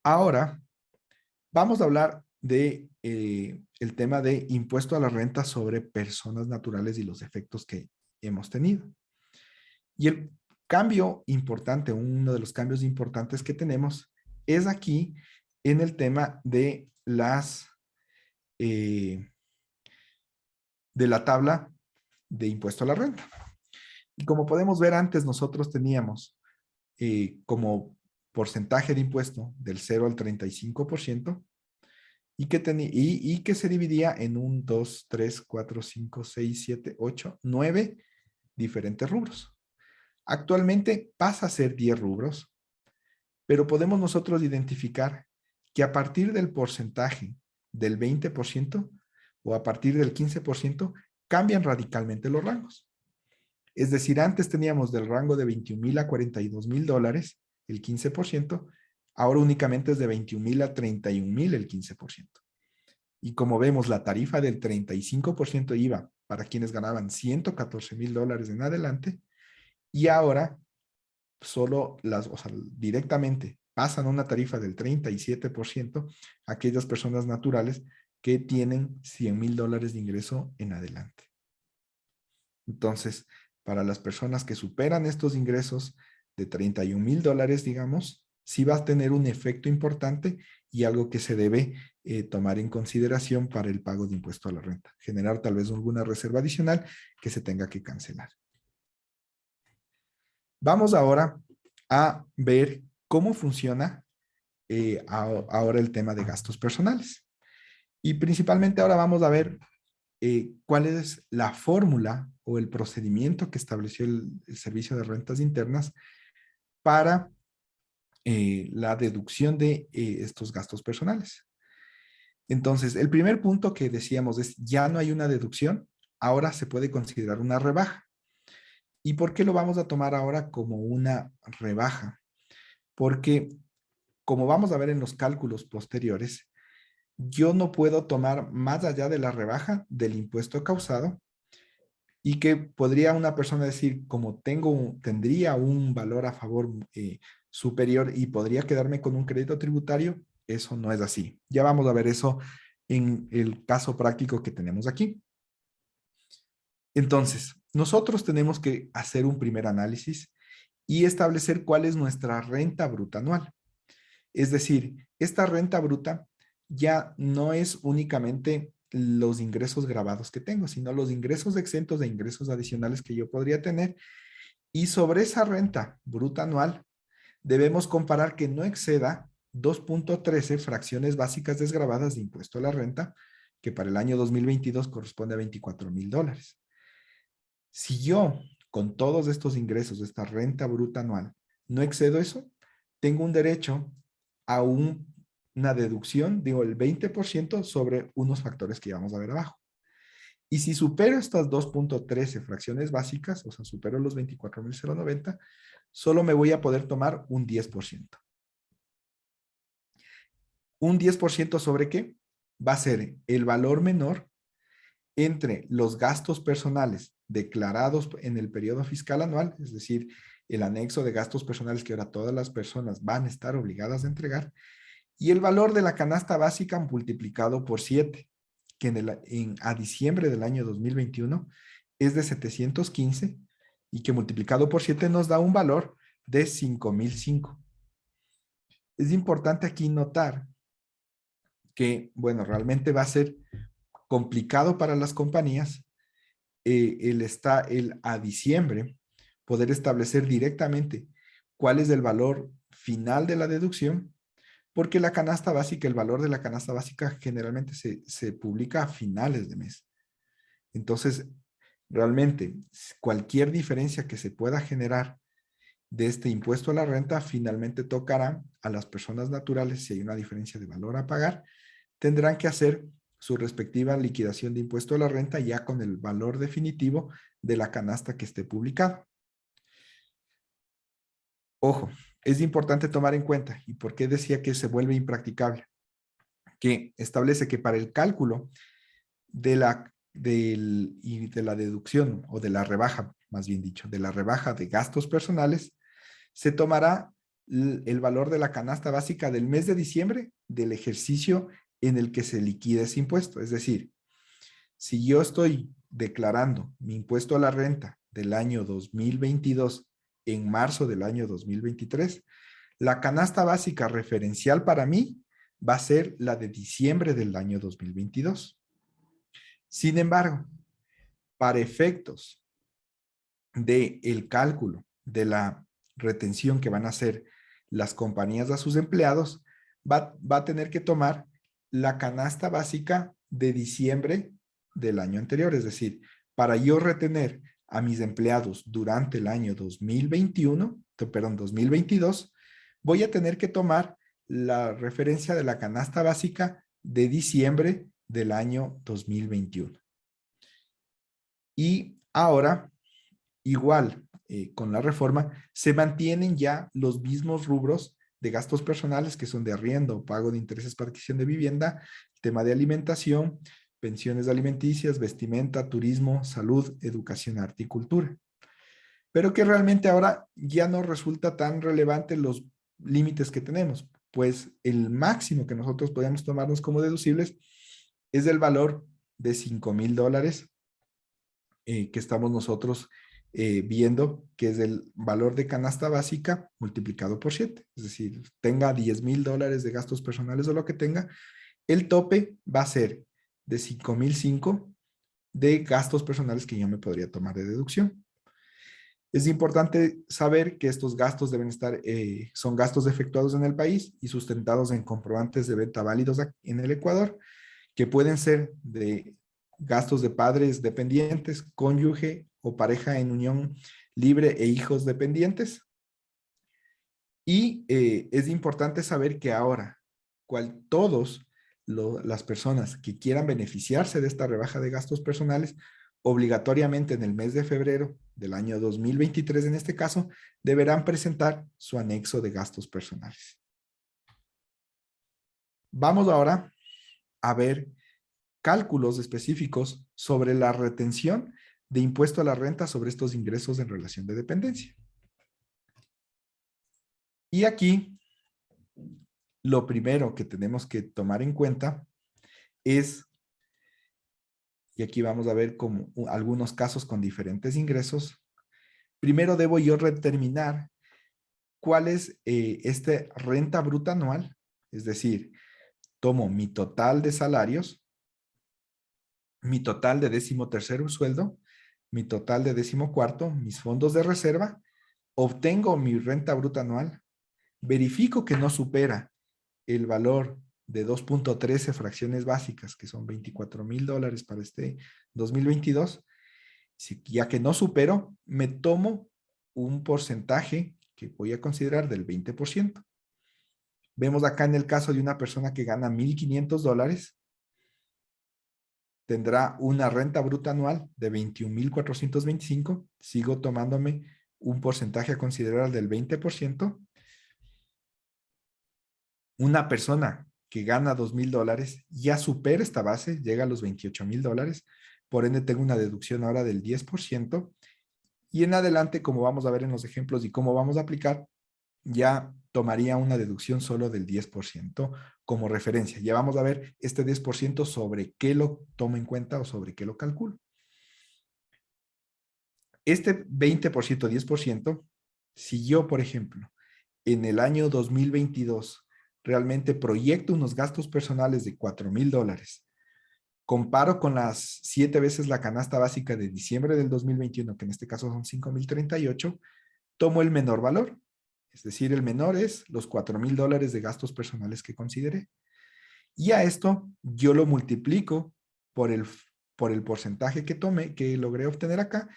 Ahora, vamos a hablar de el tema de impuesto a la renta sobre personas naturales y los efectos que hemos tenido. Y el cambio importante, uno de los cambios importantes que tenemos, es aquí en el tema de de la tabla de impuesto a la renta. Y como podemos ver, antes nosotros teníamos como porcentaje de impuesto del 0 al 35%, y que se dividía en 1, 2, 3, 4, 5, 6, 7, 8, 9 diferentes rubros. Actualmente pasa a ser 10 rubros, pero podemos nosotros identificar que a partir del porcentaje del 20% o a partir del 15% cambian radicalmente los rangos. Es decir, antes teníamos del rango de 21,000 a 42,000 dólares el 15%, ahora únicamente es de 21,000 a 31,000 el 15%. Y como vemos, la tarifa del 35% IVA para quienes ganaban 114,000 dólares en adelante, y ahora solo directamente pasan a una tarifa del 37% aquellas personas naturales que tienen 100,000 dólares de ingreso en adelante. Entonces, para las personas que superan estos ingresos de 31,000 dólares, digamos, sí va a tener un efecto importante y algo que se debe tomar en consideración para el pago de impuesto a la renta. Generar tal vez alguna reserva adicional que se tenga que cancelar. Vamos ahora a ver cómo funciona ahora el tema de gastos personales. Y principalmente ahora vamos a ver cuál es la fórmula o el procedimiento que estableció el Servicio de Rentas Internas para la deducción de estos gastos personales. Entonces, el primer punto que decíamos es, ya no hay una deducción ahora se puede considerar una rebaja. ¿Y por qué lo vamos a tomar ahora como una rebaja? Porque, como vamos a ver en los cálculos posteriores, yo no puedo tomar más allá de la rebaja del impuesto causado, y que podría una persona decir, como tendría un valor a favor superior y podría quedarme con un crédito tributario. Eso no es así. Ya vamos a ver eso en el caso práctico que tenemos aquí. Entonces, nosotros tenemos que hacer un primer análisis y establecer cuál es nuestra renta bruta anual. Es decir, esta renta bruta ya no es únicamente los ingresos grabados que tengo, sino los ingresos exentos de ingresos adicionales que yo podría tener. Y sobre esa renta bruta anual, debemos comparar que no exceda 2.13 fracciones básicas desgravadas de impuesto a la renta, que para el año 2022 corresponde a $24,000. Si yo, con todos estos ingresos, de esta renta bruta anual, no excedo eso, tengo un derecho a una deducción, digo, el 20% sobre unos factores que vamos a ver abajo. Y si supero estas 2.13 fracciones básicas, o sea, supero los 24,090, solo me voy a poder tomar un 10%. ¿Un 10% sobre qué? Va a ser el valor menor entre los gastos personales declarados en el periodo fiscal anual, es decir, el anexo de gastos personales que ahora todas las personas van a estar obligadas a entregar, y el valor de la canasta básica multiplicado por 7, que a diciembre del año 2021 es de 715, y que multiplicado por 7 nos da un valor de 5,005. Es importante aquí notar que, bueno, realmente va a ser complicado para las compañías a diciembre poder establecer directamente cuál es el valor final de la deducción, porque la canasta básica, el valor de la canasta básica generalmente se publica a finales de mes. Entonces, realmente, cualquier diferencia que se pueda generar de este impuesto a la renta finalmente tocará a las personas naturales. Si hay una diferencia de valor a pagar, tendrán que hacer su respectiva liquidación de impuesto a la renta ya con el valor definitivo de la canasta que esté publicado. Ojo, es importante tomar en cuenta, y por qué decía que se vuelve impracticable, que establece que para el cálculo de la deducción, o de la rebaja, más bien dicho, de la rebaja de gastos personales, se tomará el valor de la canasta básica del mes de diciembre del ejercicio en el que se liquida ese impuesto. Es decir, si yo estoy declarando mi impuesto a la renta del año 2022 en marzo del año 2023, la canasta básica referencial para mí va a ser la de diciembre del año 2022. Sin embargo, para efectos del cálculo de la retención que van a hacer las compañías a sus empleados, va a tener que tomar la canasta básica de diciembre del año anterior. Es decir, para yo retener a mis empleados durante el año 2022, voy a tener que tomar la referencia de la canasta básica de diciembre del año 2021. Y ahora, igual, con la reforma, se mantienen ya los mismos rubros de gastos personales, que son de arriendo, pago de intereses para adquisición de vivienda, tema de alimentación, pensiones alimenticias, vestimenta, turismo, salud, educación, arte y cultura. Pero que realmente ahora ya no resulta tan relevante los límites que tenemos, pues el máximo que nosotros podemos tomarnos como deducibles es el valor de $5,000 que estamos nosotros viendo, que es el valor de canasta básica multiplicado por 7. Es decir, tenga $10,000 de gastos personales o lo que tenga, el tope va a ser de 5,005 de gastos personales que yo me podría tomar de deducción. Es importante saber que estos gastos deben estar, son gastos efectuados en el país y sustentados en comprobantes de venta válidos en el Ecuador, que pueden ser de gastos de padres dependientes, cónyuge o pareja en unión libre e hijos dependientes. Y es importante saber que ahora, todas las personas que quieran beneficiarse de esta rebaja de gastos personales obligatoriamente en el mes de febrero del año 2023, en este caso, deberán presentar su anexo de gastos personales. Vamos ahora a ver cálculos específicos sobre la retención de impuesto a la renta sobre estos ingresos en relación de dependencia. Y aquí, lo primero que tenemos que tomar en cuenta es, y aquí vamos a ver como algunos casos con diferentes ingresos. Primero debo yo determinar cuál es esta renta bruta anual, es decir, tomo mi total de salarios, mi total de 13º sueldo, mi total de 14º, mis fondos de reserva, obtengo mi renta bruta anual, verifico que no supera el valor de 2.13 fracciones básicas, que son $24,000 para este 2022. Ya que no supero, me tomo un porcentaje que voy a considerar del 20%. Vemos acá en el caso de una persona que gana $1,500, tendrá una renta bruta anual de 21,425. Sigo tomándome un porcentaje a considerar del 20%. Una persona que gana $2,000 ya supera esta base, llega a los $28,000. Por ende, tengo una deducción ahora del 10%. Y en adelante, como vamos a ver en los ejemplos y cómo vamos a aplicar, ya tomaría una deducción solo del 10% como referencia. Ya vamos a ver este 10% sobre qué lo tomo en cuenta o sobre qué lo calculo. Este 20%, 10%, si yo, por ejemplo, en el año 2022 realmente proyecto unos gastos personales de $4,000, comparo con las 7 veces la canasta básica de diciembre del 2021, que en este caso son 5,038, tomo el menor valor. Es decir, el menor es los $4,000 de gastos personales que consideré. Y a esto yo lo multiplico por el porcentaje que tomé, que logré obtener acá,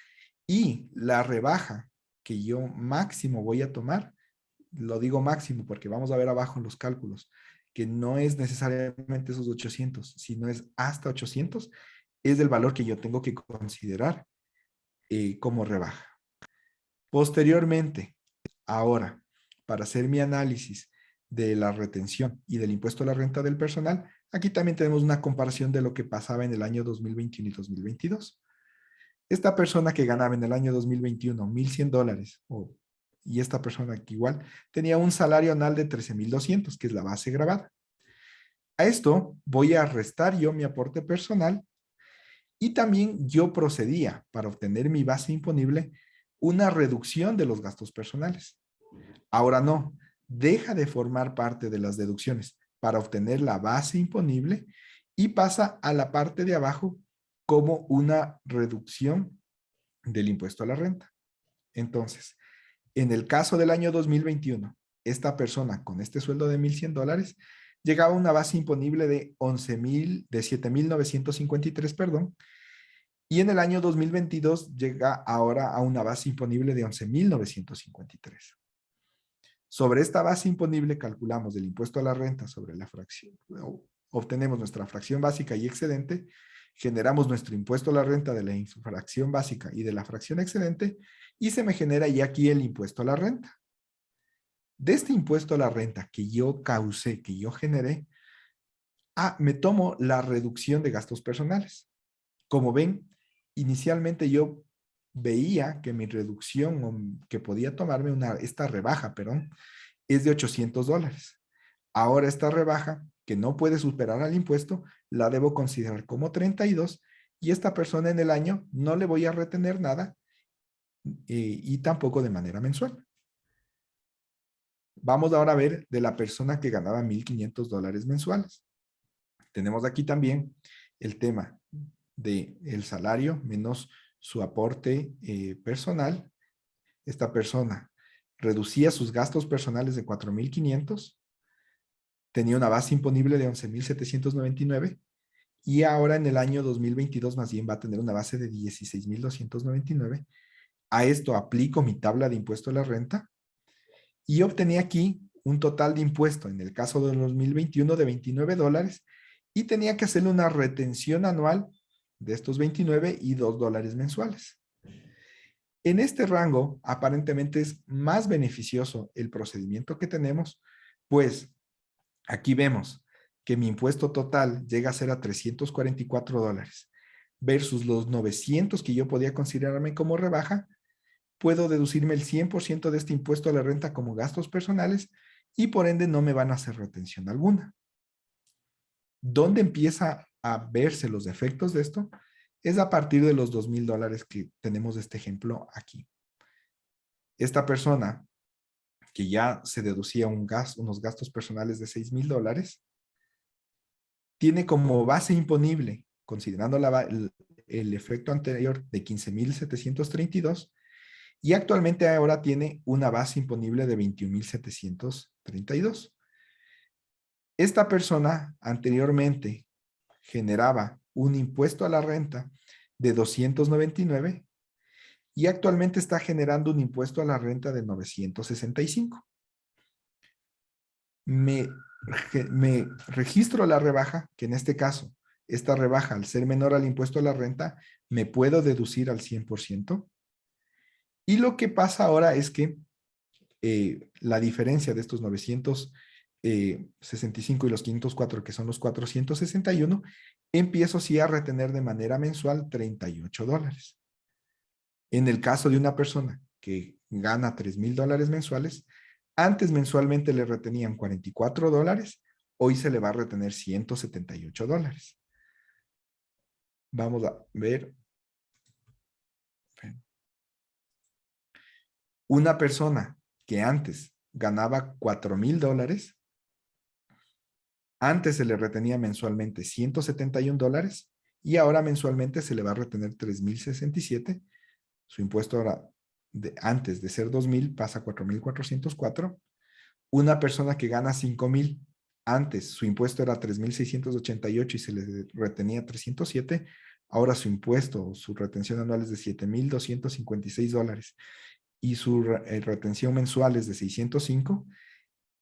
y la rebaja que yo máximo voy a tomar, lo digo máximo porque vamos a ver abajo en los cálculos, que no es necesariamente esos 800, sino es hasta 800, es el valor que yo tengo que considerar como rebaja. Posteriormente, ahora, para hacer mi análisis de la retención y del impuesto a la renta del personal, aquí también tenemos una comparación de lo que pasaba en el año 2021 y 2022. Esta persona que ganaba en el año 2021 $1,100, y esta persona que igual tenía un salario anual de 13,200, que es la base grabada. A esto voy a restar yo mi aporte personal y también yo procedía para obtener mi base imponible una reducción de los gastos personales. Ahora no, deja de formar parte de las deducciones para obtener la base imponible y pasa a la parte de abajo como una reducción del impuesto a la renta. Entonces, en el caso del año 2021, esta persona con este sueldo de $1,100 llegaba a una base imponible de 7,953, perdón, y en el año 2022 llega ahora a una base imponible de 11,953. Sobre esta base imponible calculamos el impuesto a la renta sobre la fracción, obtenemos nuestra fracción básica y excedente, generamos nuestro impuesto a la renta de la fracción básica y de la fracción excedente, y se me genera ya aquí el impuesto a la renta. De este impuesto a la renta que yo causé, que yo generé, me tomo la reducción de gastos personales. Como ven, inicialmente yo veía que mi reducción, que podía tomarme esta rebaja, perdón, es de $800. Ahora esta rebaja, que no puede superar al impuesto, la debo considerar como 32, y esta persona en el año no le voy a retener nada, y tampoco de manera mensual. Vamos ahora a ver de la persona que ganaba $1,500 mensuales. Tenemos aquí también el tema del salario menos su aporte personal. Esta persona reducía sus gastos personales de 4,500, tenía una base imponible de 11,799, y ahora en el año 2022 más bien va a tener una base de 16,299. A esto aplico mi tabla de impuesto a la renta y obtenía aquí un total de impuesto en el caso de 2021 de $29, y tenía que hacerle una retención anual de estos 29 y $2 mensuales. En este rango, aparentemente es más beneficioso el procedimiento que tenemos, pues aquí vemos que mi impuesto total llega a ser a $344 versus los 900 que yo podía considerarme como rebaja. Puedo deducirme el 100% de este impuesto a la renta como gastos personales y por ende no me van a hacer retención alguna. ¿Dónde empieza a verse los efectos de esto? Es a partir de los $2,000 que tenemos este ejemplo aquí. Esta persona que ya se deducía unos gastos personales de $6,000, tiene como base imponible, considerando el efecto anterior de 15,732, y actualmente ahora tiene una base imponible de 21,732. Esta persona anteriormente generaba un impuesto a la renta de 299 y actualmente está generando un impuesto a la renta de 965. Me registro la rebaja, que en este caso, esta rebaja al ser menor al impuesto a la renta, me puedo deducir al 100%. Y lo que pasa ahora es que la diferencia de estos 965 y los 504, que son los 461, empiezo sí a retener de manera mensual $38. En el caso de una persona que gana $3,000 mensuales, antes mensualmente le retenían $44, hoy se le va a retener $178. Vamos a ver. Una persona que antes ganaba $4,000, antes se le retenía mensualmente $171 y ahora mensualmente se le va a retener $3,067. Su impuesto ahora, antes de ser 2,000, pasa a 4,404. Una persona que gana 5,000, antes su impuesto era 3,688 y se le retenía 307. Ahora su impuesto, su retención anual es de $7,256 y su retención mensual es de 605.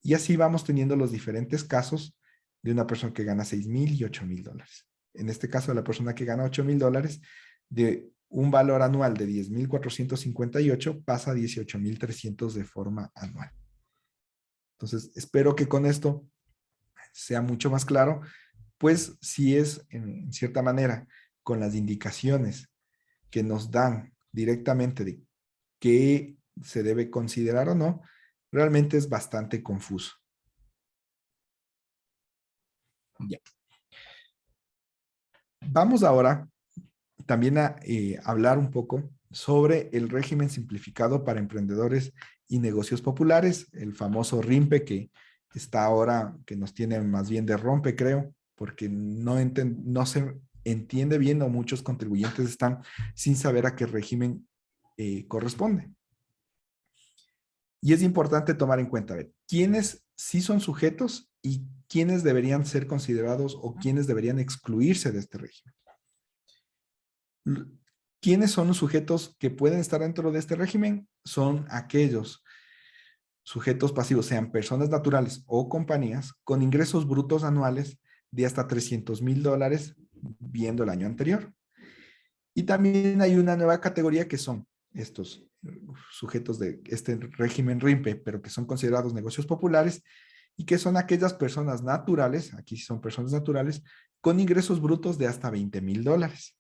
Y así vamos teniendo los diferentes casos de una persona que gana 6,000 y 8,000 dólares. En este caso, la persona que gana 8,000 dólares, de un valor anual de 10,458 pasa a 18,300 de forma anual. Entonces, espero que con esto sea mucho más claro, pues si es en cierta manera con las indicaciones que nos dan directamente de qué se debe considerar o no, realmente es bastante confuso. Ya. Vamos ahora también a hablar un poco sobre el régimen simplificado para emprendedores y negocios populares, el famoso RIMPE, que está ahora, que nos tiene más bien de rompe, creo, porque no se entiende bien o muchos contribuyentes están sin saber a qué régimen corresponde. Y es importante tomar en cuenta, quiénes sí son sujetos y quiénes deberían ser considerados o quiénes deberían excluirse de este régimen. ¿Quiénes son los sujetos que pueden estar dentro de este régimen? Son aquellos sujetos pasivos, sean personas naturales o compañías, con ingresos brutos anuales de hasta $300,000 viendo el año anterior. Y también hay una nueva categoría que son estos sujetos de este régimen RIMPE, pero que son considerados negocios populares y que son aquellas personas naturales, aquí son personas naturales, con ingresos brutos de hasta $20,000.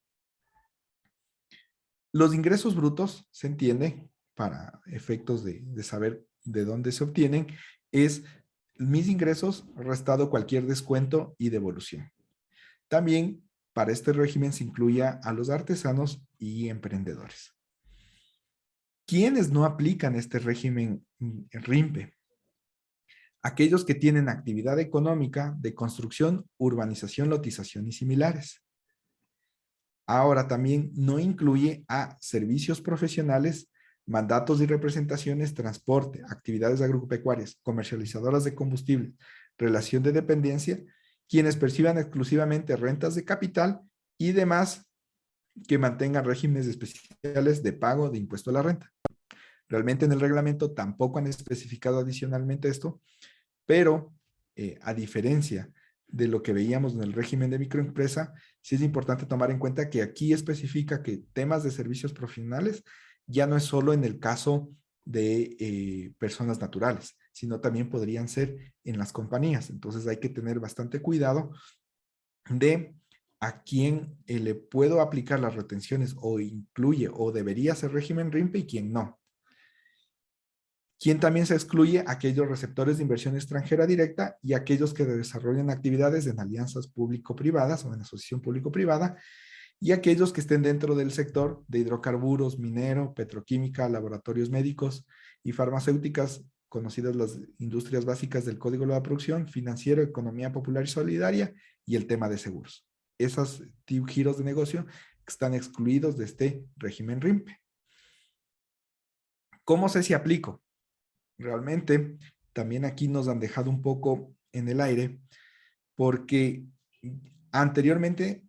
Los ingresos brutos, se entiende, para efectos de saber de dónde se obtienen, es mis ingresos restado cualquier descuento y devolución. También para este régimen se incluye a los artesanos y emprendedores. ¿Quiénes no aplican este régimen RIMPE? Aquellos que tienen actividad económica de construcción, urbanización, lotización y similares. Ahora también no incluye a servicios profesionales, mandatos y representaciones, transporte, actividades agropecuarias, comercializadoras de combustible, relación de dependencia, quienes perciban exclusivamente rentas de capital y demás que mantengan regímenes especiales de pago de impuesto a la renta. Realmente en el reglamento tampoco han especificado adicionalmente esto, pero a diferencia de lo que veíamos en el régimen de microempresa, sí es importante tomar en cuenta que aquí especifica que temas de servicios profesionales ya no es solo en el caso de personas naturales, sino también podrían ser en las compañías. Entonces hay que tener bastante cuidado de a quién le puedo aplicar las retenciones o incluye o debería ser régimen RIMPE y quién no. Quien también se excluye aquellos receptores de inversión extranjera directa y aquellos que desarrollen actividades en alianzas público-privadas o en asociación público-privada y aquellos que estén dentro del sector de hidrocarburos, minero, petroquímica, laboratorios médicos y farmacéuticas, conocidas las industrias básicas del Código de la Producción, financiero, economía popular y solidaria y el tema de seguros. Esos giros de negocio están excluidos de este régimen RIMPE. ¿Cómo sé si aplico? Realmente, también aquí nos han dejado un poco en el aire, porque anteriormente,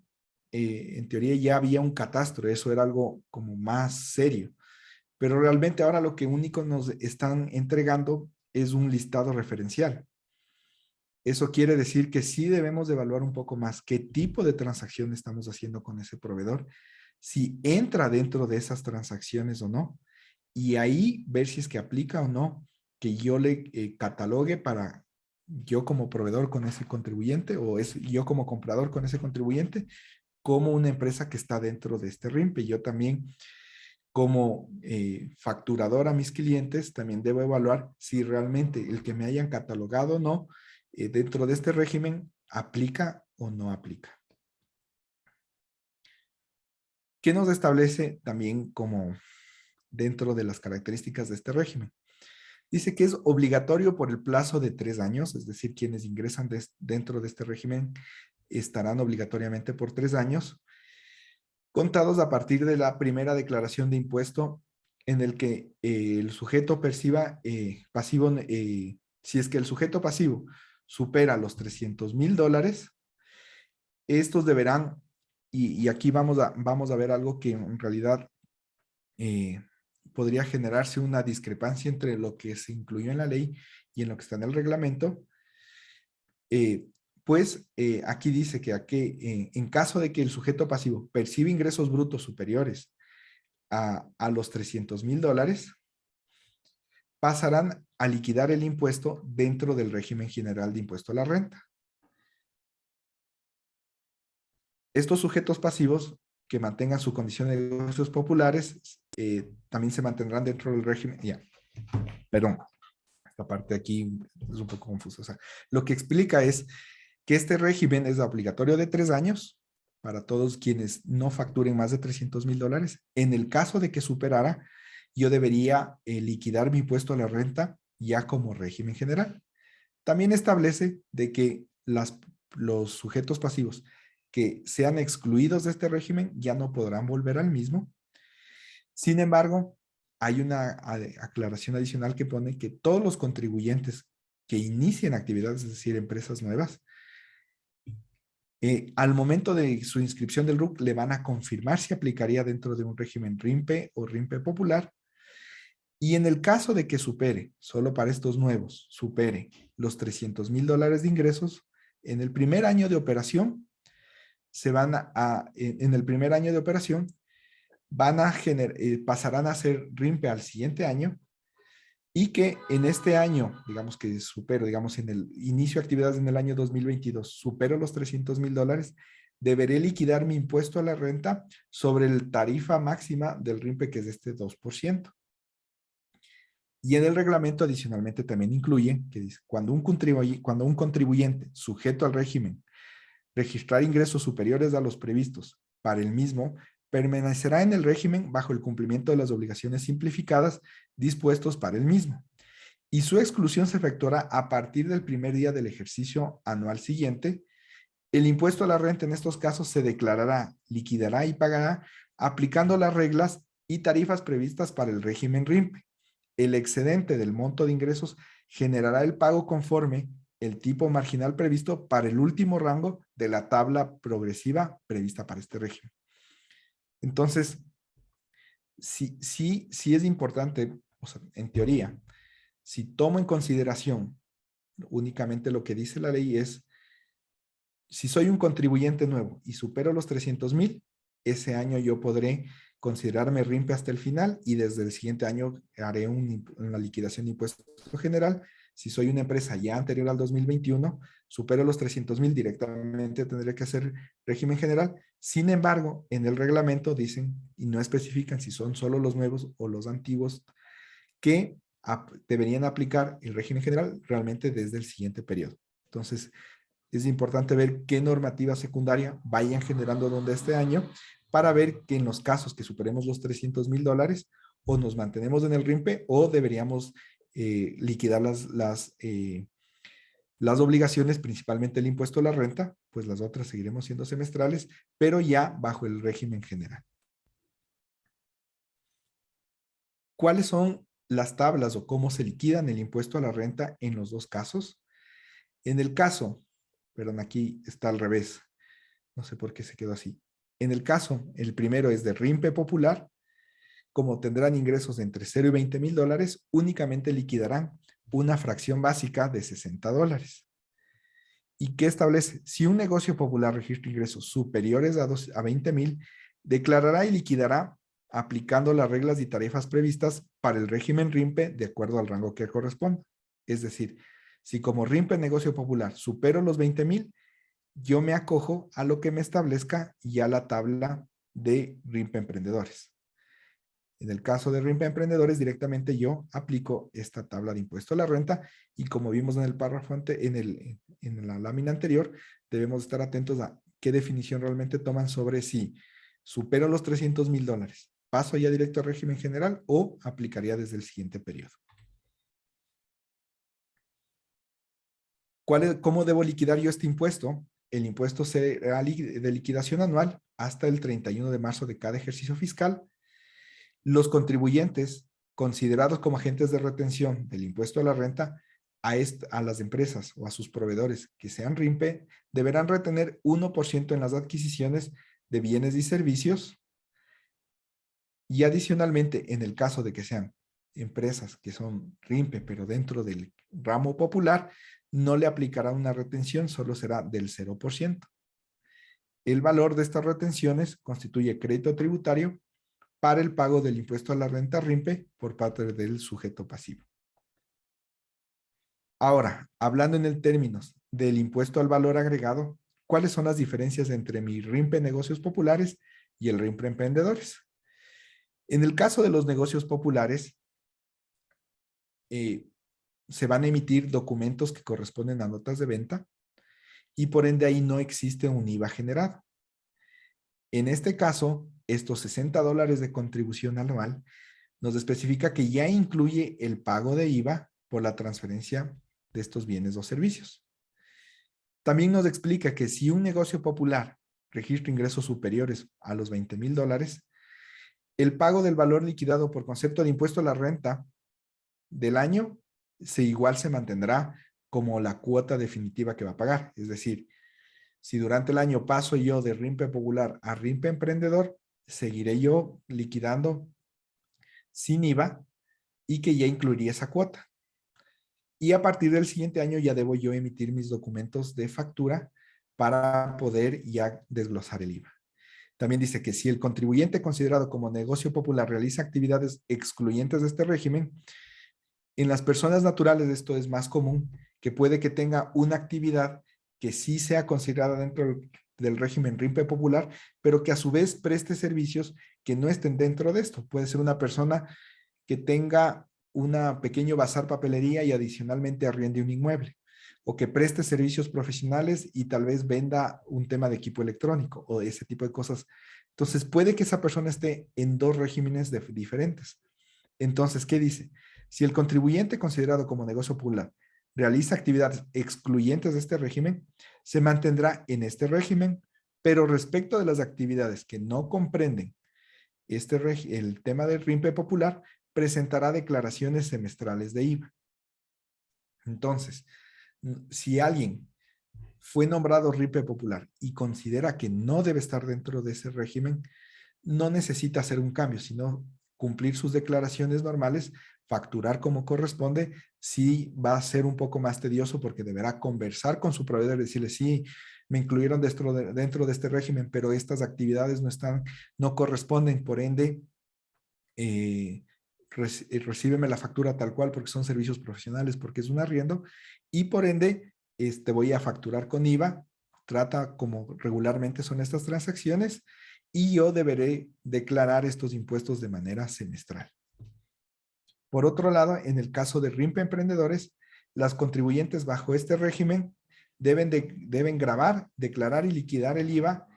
en teoría ya había un catastro, eso era algo como más serio, pero realmente ahora lo que único nos están entregando es un listado referencial. Eso quiere decir que sí debemos de evaluar un poco más qué tipo de transacción estamos haciendo con ese proveedor, si entra dentro de esas transacciones o no, y ahí ver si es que aplica o no que yo le catalogue para yo como proveedor con ese contribuyente o yo como comprador con ese contribuyente como una empresa que está dentro de este RIMPE. Yo también como facturador a mis clientes también debo evaluar si realmente el que me hayan catalogado o no dentro de este régimen aplica o no aplica. ¿Qué nos establece también como dentro de las características de este régimen? Dice que es obligatorio por el plazo de 3 años, es decir, quienes ingresan dentro de este régimen estarán obligatoriamente por 3 años, contados a partir de la primera declaración de impuesto en el que el sujeto perciba pasivo, si es que el sujeto pasivo supera los $300,000, estos deberán, y aquí vamos a ver algo que en realidad podría generarse una discrepancia entre lo que se incluyó en la ley y en lo que está en el reglamento, aquí dice que en caso de que el sujeto pasivo percibe ingresos brutos superiores a los $300,000, pasarán a liquidar el impuesto dentro del régimen general de impuesto a la renta. Estos sujetos pasivos que mantengan su condición de negocios populares también se mantendrán dentro del régimen. Perdón, esta parte aquí es un poco confusa. O sea, lo que explica es que este régimen es obligatorio de 3 años para todos quienes no facturen más de $300,000. En el caso de que superara, yo debería liquidar mi impuesto a la renta ya como régimen general. También establece de que los sujetos pasivos que sean excluidos de este régimen ya no podrán volver al mismo. Sin embargo, hay una aclaración adicional que pone que todos los contribuyentes que inicien actividades, es decir, empresas nuevas, al momento de su inscripción del RUC le van a confirmar si aplicaría dentro de un régimen RIMPE o RIMPE popular. Y en el caso de que supere, solo para estos nuevos, supere los $300,000 de ingresos, en el primer año de operación, pasarán a ser RIMPE al siguiente año, y que en este año, digamos que supero, digamos en el inicio de actividades en el año 2022, supero los $300,000, deberé liquidar mi impuesto a la renta sobre la tarifa máxima del RIMPE, que es de este 2%. Y en el reglamento adicionalmente también incluye que dice, cuando un contribuyente sujeto al régimen registrar ingresos superiores a los previstos para el mismo, permanecerá en el régimen bajo el cumplimiento de las obligaciones simplificadas dispuestos para el mismo. Y su exclusión se efectuará a partir del primer día del ejercicio anual siguiente. El impuesto a la renta en estos casos se declarará, liquidará y pagará aplicando las reglas y tarifas previstas para el régimen RIMPE. El excedente del monto de ingresos generará el pago conforme el tipo marginal previsto para el último rango de la tabla progresiva prevista para este régimen. Entonces, sí es importante, o sea, en teoría, si tomo en consideración únicamente lo que dice la ley es si soy un contribuyente nuevo y supero los 300,000, ese año yo podré considerarme RIMPE hasta el final y desde el siguiente año haré una liquidación de impuesto general. Si soy una empresa ya anterior al 2021, supero los 300,000, directamente tendré que hacer régimen general. Sin embargo, en el reglamento dicen y no especifican si son solo los nuevos o los antiguos que deberían aplicar el régimen general realmente desde el siguiente periodo. Entonces, es importante ver qué normativa secundaria vayan generando donde este año para ver que en los casos que superemos los $300,000 o nos mantenemos en el RIMPE o deberíamos liquidar las obligaciones, principalmente el impuesto a la renta, pues las otras seguiremos siendo semestrales, pero ya bajo el régimen general. ¿Cuáles son las tablas o cómo se liquidan el impuesto a la renta en los dos casos? En el caso, perdón, aquí está al revés, no sé por qué se quedó así. En el caso, el primero es de RIMPE popular, como tendrán ingresos de entre 0 y $20,000, únicamente liquidarán una fracción básica de $60. ¿Y qué establece? Si un negocio popular registra ingresos superiores a 20,000, declarará y liquidará aplicando las reglas y tarifas previstas para el régimen RIMPE de acuerdo al rango que corresponda. Es decir, si como RIMPE negocio popular supero los 20,000, yo me acojo a lo que me establezca y a la tabla de RIMPE emprendedores. En el caso de RIMPE emprendedores, directamente yo aplico esta tabla de impuesto a la renta y como vimos en el párrafo en la lámina anterior, debemos estar atentos a qué definición realmente toman sobre si supero los $300,000, paso ya directo al régimen general o aplicaría desde el siguiente periodo. ¿Cómo debo liquidar yo este impuesto? El impuesto será de liquidación anual hasta el 31 de marzo de cada ejercicio fiscal. Los contribuyentes considerados como agentes de retención del impuesto a la renta a las empresas o a sus proveedores que sean RIMPE deberán retener 1% en las adquisiciones de bienes y servicios y adicionalmente en el caso de que sean empresas que son RIMPE pero dentro del ramo popular no le aplicará una retención, solo será del 0%. El valor de estas retenciones constituye crédito tributario para el pago del impuesto a la renta RIMPE por parte del sujeto pasivo. Ahora, hablando en el términos del impuesto al valor agregado, ¿cuáles son las diferencias entre mi RIMPE negocios populares y el RIMPE emprendedores? En el caso de los negocios populares, se van a emitir documentos que corresponden a notas de venta y por ende ahí no existe un IVA generado. En este caso, estos $60 de contribución anual nos especifica que ya incluye el pago de IVA por la transferencia de estos bienes o servicios. También nos explica que si un negocio popular registra ingresos superiores a los $20,000, el pago del valor liquidado por concepto de impuesto a la renta del año igual se mantendrá como la cuota definitiva que va a pagar. Es decir, si durante el año paso yo de RIMPE popular a RIMPE emprendedor, seguiré yo liquidando sin IVA y que ya incluiría esa cuota. Y a partir del siguiente año ya debo yo emitir mis documentos de factura para poder ya desglosar el IVA. También dice que si el contribuyente considerado como negocio popular realiza actividades excluyentes de este régimen, en las personas naturales esto es más común, que puede que tenga una actividad que sí sea considerada dentro del régimen RIMPE popular, pero que a su vez preste servicios que no estén dentro de esto. Puede ser una persona que tenga una pequeño bazar papelería y adicionalmente arriende un inmueble, o que preste servicios profesionales y tal vez venda un tema de equipo electrónico o ese tipo de cosas. Entonces puede que esa persona esté en dos regímenes diferentes. Entonces, ¿qué dice? Si el contribuyente considerado como negocio popular realiza actividades excluyentes de este régimen, se mantendrá en este régimen, pero respecto de las actividades que no comprenden el tema del RIMPE popular, presentará declaraciones semestrales de IVA. Entonces, si alguien fue nombrado RIMPE popular y considera que no debe estar dentro de ese régimen, no necesita hacer un cambio, sino cumplir sus declaraciones normales, facturar como corresponde. Sí va a ser un poco más tedioso porque deberá conversar con su proveedor y decirle, sí, me incluyeron dentro de este régimen, pero estas actividades no corresponden, por ende, recíbeme la factura tal cual porque son servicios profesionales, porque es un arriendo, y por ende, voy a facturar con IVA, trata como regularmente son estas transacciones, y yo deberé declarar estos impuestos de manera semestral. Por otro lado, en el caso de RIMPE Emprendedores, las contribuyentes bajo este régimen deben gravar, declarar y liquidar el IVA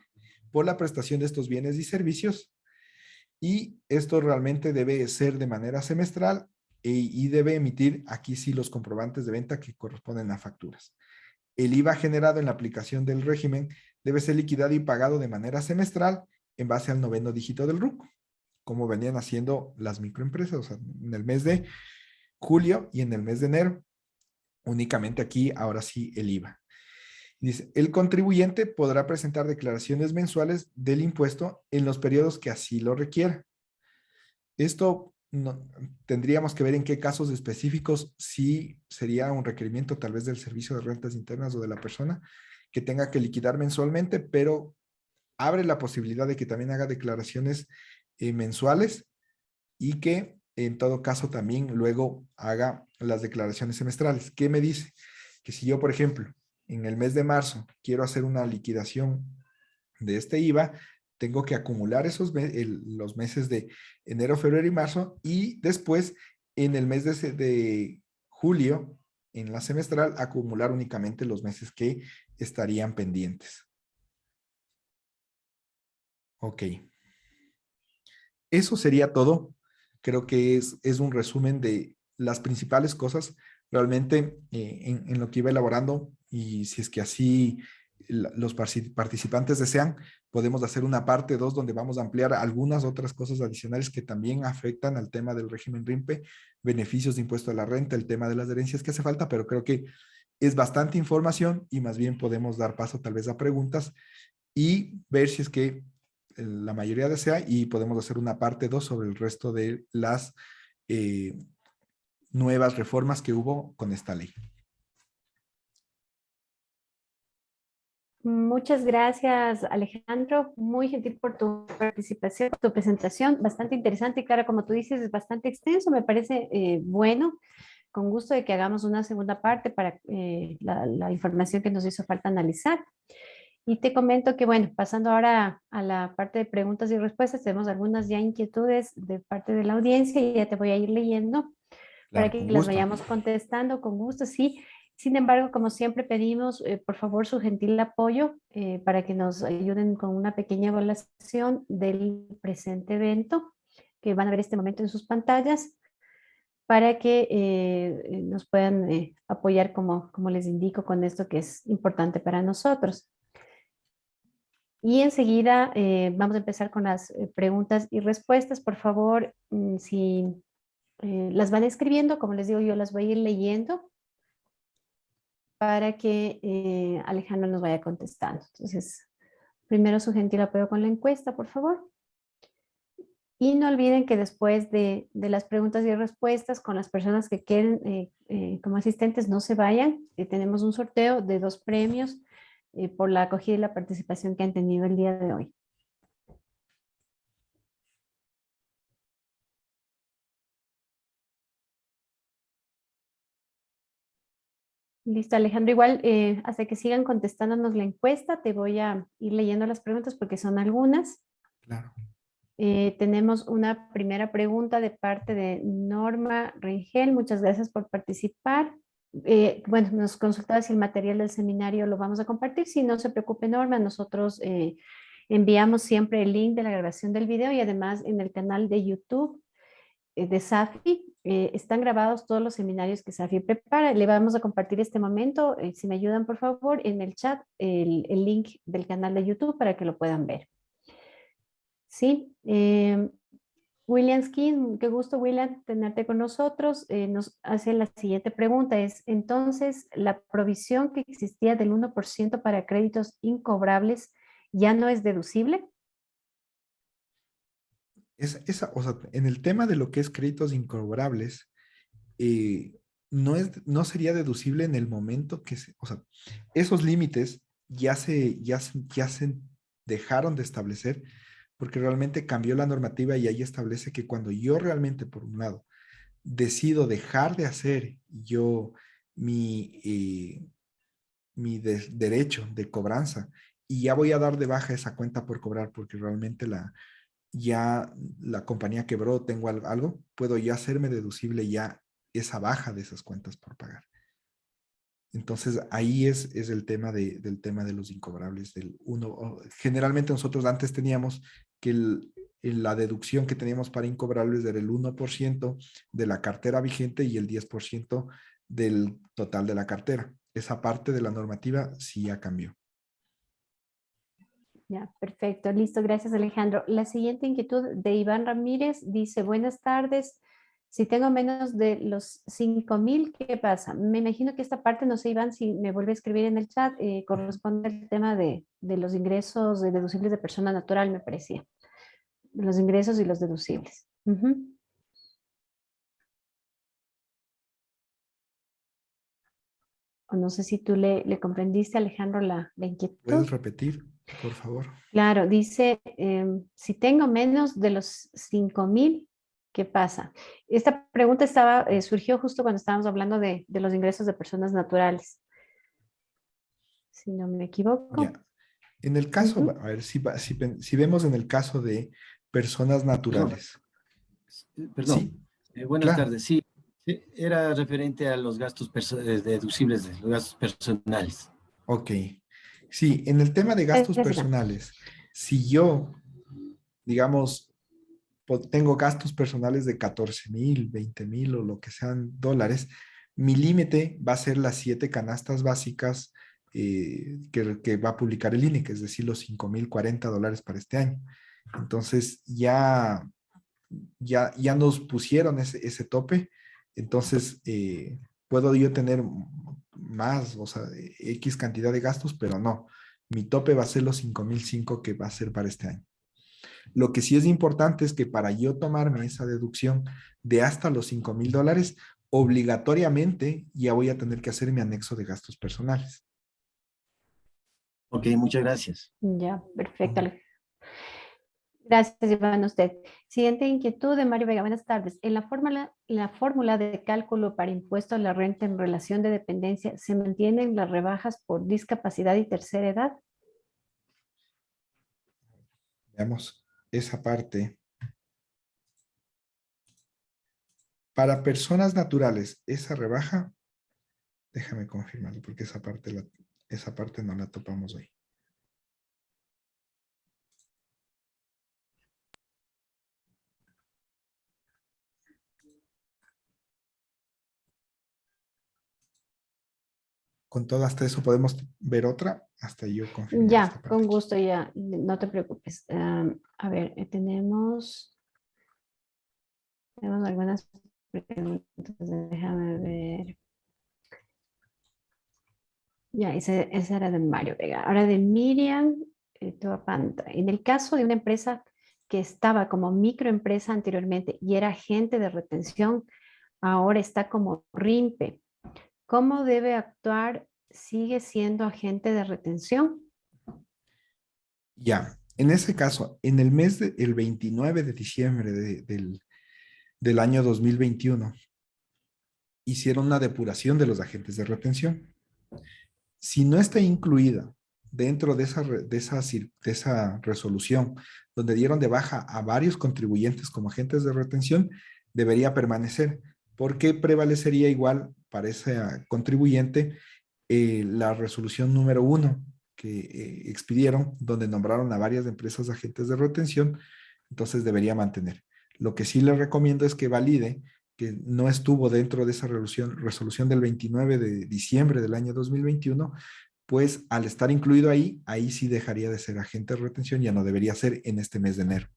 por la prestación de estos bienes y servicios, y esto realmente debe ser de manera semestral y debe emitir aquí sí los comprobantes de venta que corresponden a facturas. El IVA generado en la aplicación del régimen debe ser liquidado y pagado de manera semestral en base al 9º dígito del RUC, como venían haciendo las microempresas, o sea, en el mes de julio y en el mes de enero. Únicamente aquí, ahora sí, el IVA. Dice, el contribuyente podrá presentar declaraciones mensuales del impuesto en los periodos que así lo requiera. Esto tendríamos que ver en qué casos específicos sí sería un requerimiento tal vez del servicio de rentas internas o de la persona que tenga que liquidar mensualmente, pero abre la posibilidad de que también haga declaraciones mensuales y que en todo caso también luego haga las declaraciones semestrales. ¿Qué me dice? Que si yo, por ejemplo, en el mes de marzo quiero hacer una liquidación de este IVA, tengo que acumular los meses de enero, febrero y marzo, y después en el mes de julio, en la semestral, acumular únicamente los meses que estarían pendientes. Ok. Eso sería todo. Creo que es un resumen de las principales cosas realmente en lo que iba elaborando, y si es que así los participantes desean, podemos hacer una parte 2 donde vamos a ampliar algunas otras cosas adicionales que también afectan al tema del régimen RIMPE, beneficios de impuesto a la renta, el tema de las herencias que hace falta, pero creo que es bastante información y más bien podemos dar paso tal vez a preguntas y ver si es que la mayoría desea, y podemos hacer una parte 2 sobre el resto de las nuevas reformas que hubo con esta ley. Muchas gracias, Alejandro. Muy gentil por tu participación, por tu presentación, bastante interesante y claro, como tú dices, es bastante extenso. Me parece bueno, con gusto de que hagamos una segunda parte para la información que nos hizo falta analizar. Y te comento que, bueno, pasando ahora a la parte de preguntas y respuestas, tenemos algunas ya inquietudes de parte de la audiencia y ya te voy a ir leyendo para Claro, que con las gusto. vayamos contestando con gusto, sí. Sin embargo, como siempre pedimos, por favor, su gentil apoyo para que nos ayuden con una pequeña evaluación del presente evento que van a ver este momento en sus pantallas para que nos puedan apoyar como les indico con esto que es importante para nosotros. Y enseguida vamos a empezar con las preguntas y respuestas. Por favor, si las van escribiendo, como les digo, yo las voy a ir leyendo para que Alejandro nos vaya contestando. Entonces, primero su gentil apoyo con la encuesta, por favor. Y no olviden que después de las preguntas y respuestas, con las personas que queden como asistentes, no se vayan. Tenemos un sorteo de 2 premios por la acogida y la participación que han tenido el día de hoy. Listo, Alejandro. Igual, hasta que sigan contestándonos la encuesta, te voy a ir leyendo las preguntas porque son algunas. Claro. Tenemos una primera pregunta de parte de Norma Rengel. Muchas gracias por participar. Bueno, nos consultaba si el material del seminario lo vamos a compartir. Si no se preocupe, Norma, nosotros enviamos siempre el link de la grabación del video y además en el canal de YouTube de SAFI están grabados todos los seminarios que SAFI prepara. Le vamos a compartir este momento, si me ayudan por favor, en el chat, el link del canal de YouTube para que lo puedan ver. Sí, William Skin, qué gusto William tenerte con nosotros. Nos hace la siguiente pregunta, es entonces la provisión que existía del 1% para créditos incobrables ya no es deducible. O sea, en el tema de lo que es créditos incobrables, no sería deducible en el momento o sea, esos límites ya se dejaron de establecer porque realmente cambió la normativa y ahí establece que cuando yo realmente, por un lado, decido dejar de hacer yo mi, derecho de cobranza y ya voy a dar de baja esa cuenta por cobrar porque realmente ya la compañía quebró, tengo algo, puedo ya hacerme deducible ya esa baja de esas cuentas por pagar. Entonces ahí es el tema del tema de los incobrables del uno. Generalmente nosotros antes teníamos que la deducción que teníamos para incobrables era el 1% de la cartera vigente y el 10% del total de la cartera. Esa parte de la normativa sí ya cambió. Ya, perfecto, listo, gracias Alejandro. La siguiente inquietud de Iván Ramírez dice, buenas tardes, si tengo menos de los 5,000, ¿qué pasa? Me imagino que esta parte, no sé Iván, si me vuelve a escribir en el chat, corresponde al tema de los ingresos deducibles de persona natural, me parecía. Los ingresos y los deducibles. Ujú. O no sé si tú le comprendiste, Alejandro, la inquietud. ¿Puedes repetir, por favor? Claro, dice, si tengo menos de los 5,000, ¿qué pasa? Esta pregunta surgió justo cuando estábamos hablando de los ingresos de personas naturales. Si no me equivoco. Ya. En el caso, Ujú. a ver, si vemos en el caso de personas naturales. Perdón. Sí, Buenas claro. tardes. Sí, era referente a los gastos deducibles de los gastos personales. Ok. Sí, en el tema de gastos Gracias, Iván. personales, si yo, digamos, tengo gastos personales de 14,000, 20,000 o lo que sean dólares, mi límite va a ser las 7 canastas básicas que va a publicar el INE, que es decir, los 5,040 dólares para este año. Entonces ya nos pusieron ese tope, entonces puedo yo tener más, o sea, X cantidad de gastos, pero no, mi tope va a ser los 5,005 que va a ser para este año. Lo que sí es importante es que para yo tomarme esa deducción de hasta los 5,000 dólares, obligatoriamente ya voy a tener que hacer mi anexo de gastos personales. Ok, muchas gracias. Ya, perfecto. Gracias, Iván, a usted. Siguiente inquietud de Mario Vega. Buenas tardes. En la fórmula de cálculo para impuesto a la renta en relación de dependencia, ¿se mantienen las rebajas por discapacidad y tercera edad? Veamos esa parte. Para personas naturales, esa rebaja, déjame confirmarlo porque esa parte no la topamos hoy. Con todo hasta eso podemos ver otra, hasta yo confirmar esta Ya, parte con aquí. gusto, ya, no te preocupes. A ver, tenemos algunas preguntas, déjame ver. Ya, esa era de Mario Vega. Ahora de Miriam Toapanta. En el caso de una empresa que estaba como microempresa anteriormente y era agente de retención, ahora está como RIMPE. ¿Cómo debe actuar? ¿Sigue siendo agente de retención? Ya, en ese caso, en el mes el 29 de diciembre del año 2021, hicieron una depuración de los agentes de retención. Si no está incluida dentro de esa resolución, donde dieron de baja a varios contribuyentes como agentes de retención, debería permanecer, porque prevalecería igual para ese contribuyente la resolución número 1 que expidieron, donde nombraron a varias empresas agentes de retención, entonces debería mantener. Lo que sí les recomiendo es que valide que no estuvo dentro de esa resolución del 29 de diciembre del año 2021, pues al estar incluido ahí sí dejaría de ser agente de retención, ya no debería ser en este mes de enero.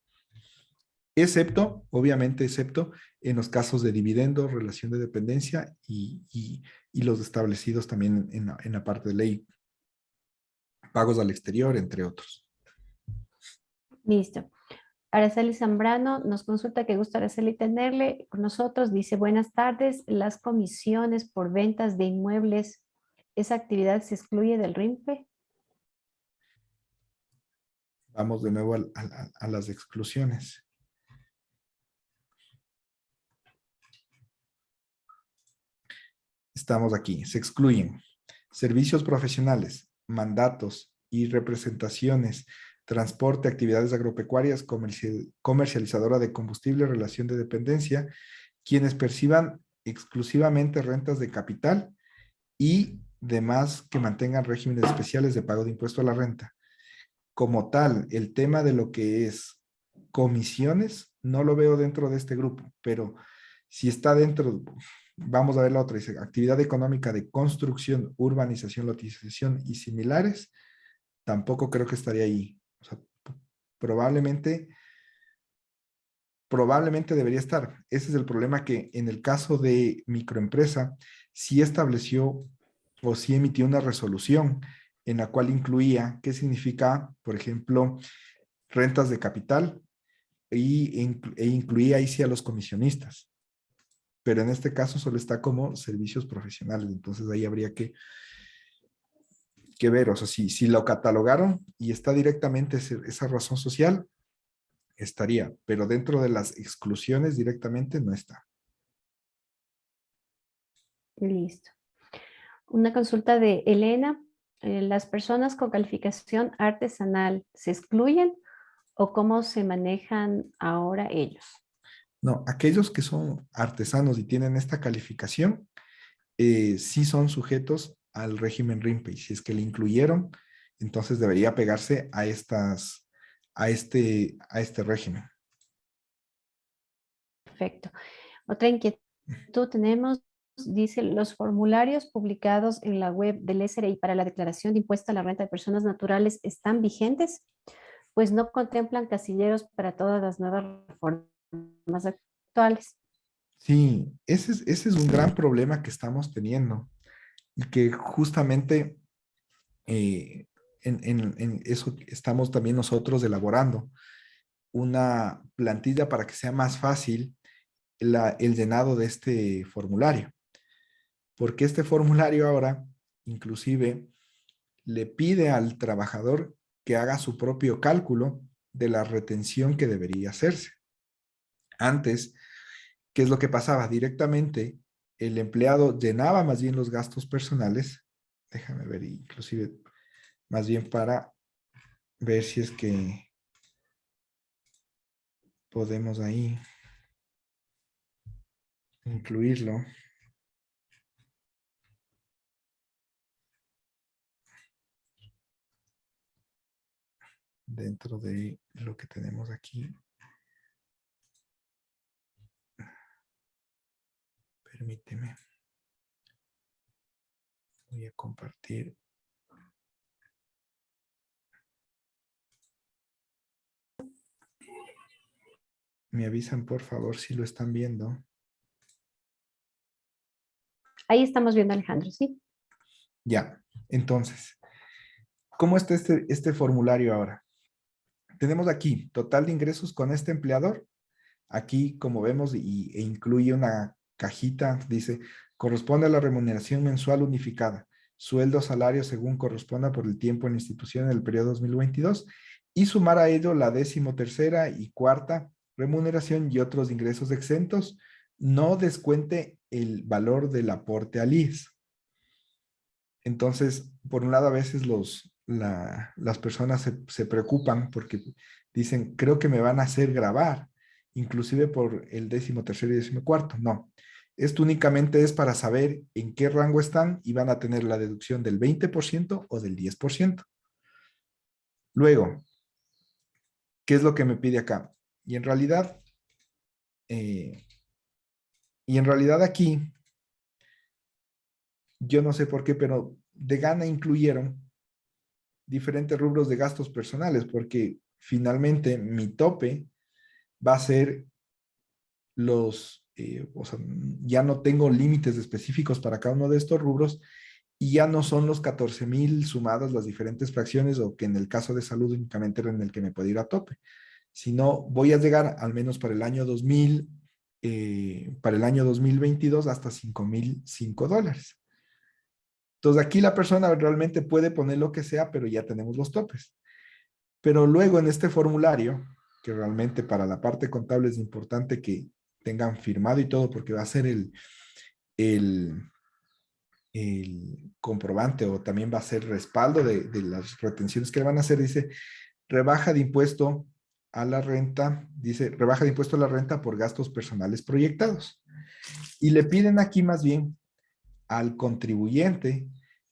Obviamente, excepto en los casos de dividendos, relación de dependencia y los establecidos también en la parte de ley, pagos al exterior, entre otros. Listo. Araceli Zambrano nos consulta que gusta Araceli tenerle con nosotros. Dice, buenas tardes, las comisiones por ventas de inmuebles, ¿esa actividad se excluye del RIMPE? Vamos de nuevo a las exclusiones. Estamos aquí. Se excluyen servicios profesionales, mandatos y representaciones, transporte, actividades agropecuarias, comercializadora de combustible, relación de dependencia, quienes perciban exclusivamente rentas de capital y demás que mantengan regímenes especiales de pago de impuesto a la renta. Como tal, el tema de lo que es comisiones, no lo veo dentro de este grupo, pero si está dentro, vamos a ver la otra, dice actividad económica de construcción, urbanización, lotización y similares, tampoco creo que estaría ahí. O sea, probablemente debería estar. Ese es el problema, que en el caso de microempresa, sí estableció o sí emitió una resolución en la cual incluía qué significa, por ejemplo, rentas de capital e incluía ahí sí a los comisionistas. Pero en este caso solo está como servicios profesionales. Entonces ahí habría que ver, o sea, si lo catalogaron y está directamente esa razón social, estaría, pero dentro de las exclusiones directamente no está. Listo. Una consulta de Elena. ¿Las personas con calificación artesanal se excluyen o cómo se manejan ahora ellos? No, aquellos que son artesanos y tienen esta calificación, sí son sujetos al régimen RIMPE. Y si es que le incluyeron, entonces debería pegarse a este régimen. Perfecto. Otra inquietud tenemos, dice, los formularios publicados en la web del SRI para la declaración de impuesto a la renta de personas naturales están vigentes, pues no contemplan casilleros para todas las nuevas reformas actuales. Sí, ese es un gran problema que estamos teniendo y que justamente en eso estamos también nosotros elaborando una plantilla para que sea más fácil el llenado de este formulario. Porque este formulario ahora inclusive le pide al trabajador que haga su propio cálculo de la retención que debería hacerse. Antes, ¿qué es lo que pasaba? Directamente el empleado llenaba más bien los gastos personales. Déjame ver, inclusive más bien para ver si es que podemos ahí incluirlo. Dentro de lo que tenemos aquí. Permíteme. Voy a compartir. Me avisan, por favor, si lo están viendo. Ahí estamos viendo, Alejandro, ¿sí? Ya, entonces, ¿cómo está este formulario ahora? Tenemos aquí total de ingresos con este empleador. Aquí, como vemos, e incluye una cajita, dice, corresponde a la remuneración mensual unificada, sueldo, salario según corresponda por el tiempo en la institución en el periodo 2022 y sumar a ello la 13ª y 4ª remuneración y otros ingresos exentos, no descuente el valor del aporte al IES. Entonces, por un lado, a veces las personas se preocupan porque dicen, creo que me van a hacer gravar, inclusive por el 13º y 14º. No, esto únicamente es para saber en qué rango están y van a tener la deducción del 20% o del 10%. Luego, ¿qué es lo que me pide acá? Y en realidad aquí, yo no sé por qué, pero de gana incluyeron diferentes rubros de gastos personales, porque finalmente mi tope va a ser o sea, ya no tengo límites específicos para cada uno de estos rubros y ya no son los 14,000 sumadas las diferentes fracciones o que en el caso de salud únicamente era en el que me puedo ir a tope, sino voy a llegar al menos para el año 2022 hasta $5,005. Entonces aquí la persona realmente puede poner lo que sea, pero ya tenemos los topes. Pero luego en este formulario, que realmente para la parte contable es importante que tengan firmado y todo, porque va a ser el, el comprobante o también va a ser respaldo de las retenciones que van a hacer, dice rebaja de impuesto a la renta, dice rebaja de impuesto a la renta por gastos personales proyectados. Y le piden aquí más bien al contribuyente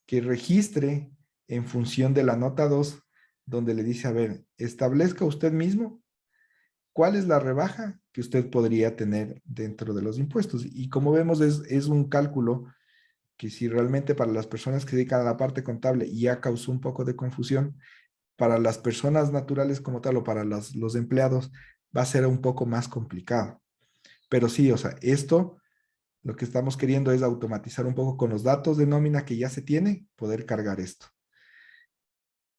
que registre en función de la nota 2, donde le dice, a ver, establezca usted mismo cuál es la rebaja que usted podría tener dentro de los impuestos. Y como vemos, es un cálculo que si realmente para las personas que se dedican a la parte contable ya causó un poco de confusión, para las personas naturales como tal o para los empleados va a ser un poco más complicado. Pero sí, o sea, esto lo que estamos queriendo es automatizar un poco con los datos de nómina que ya se tiene, poder cargar esto.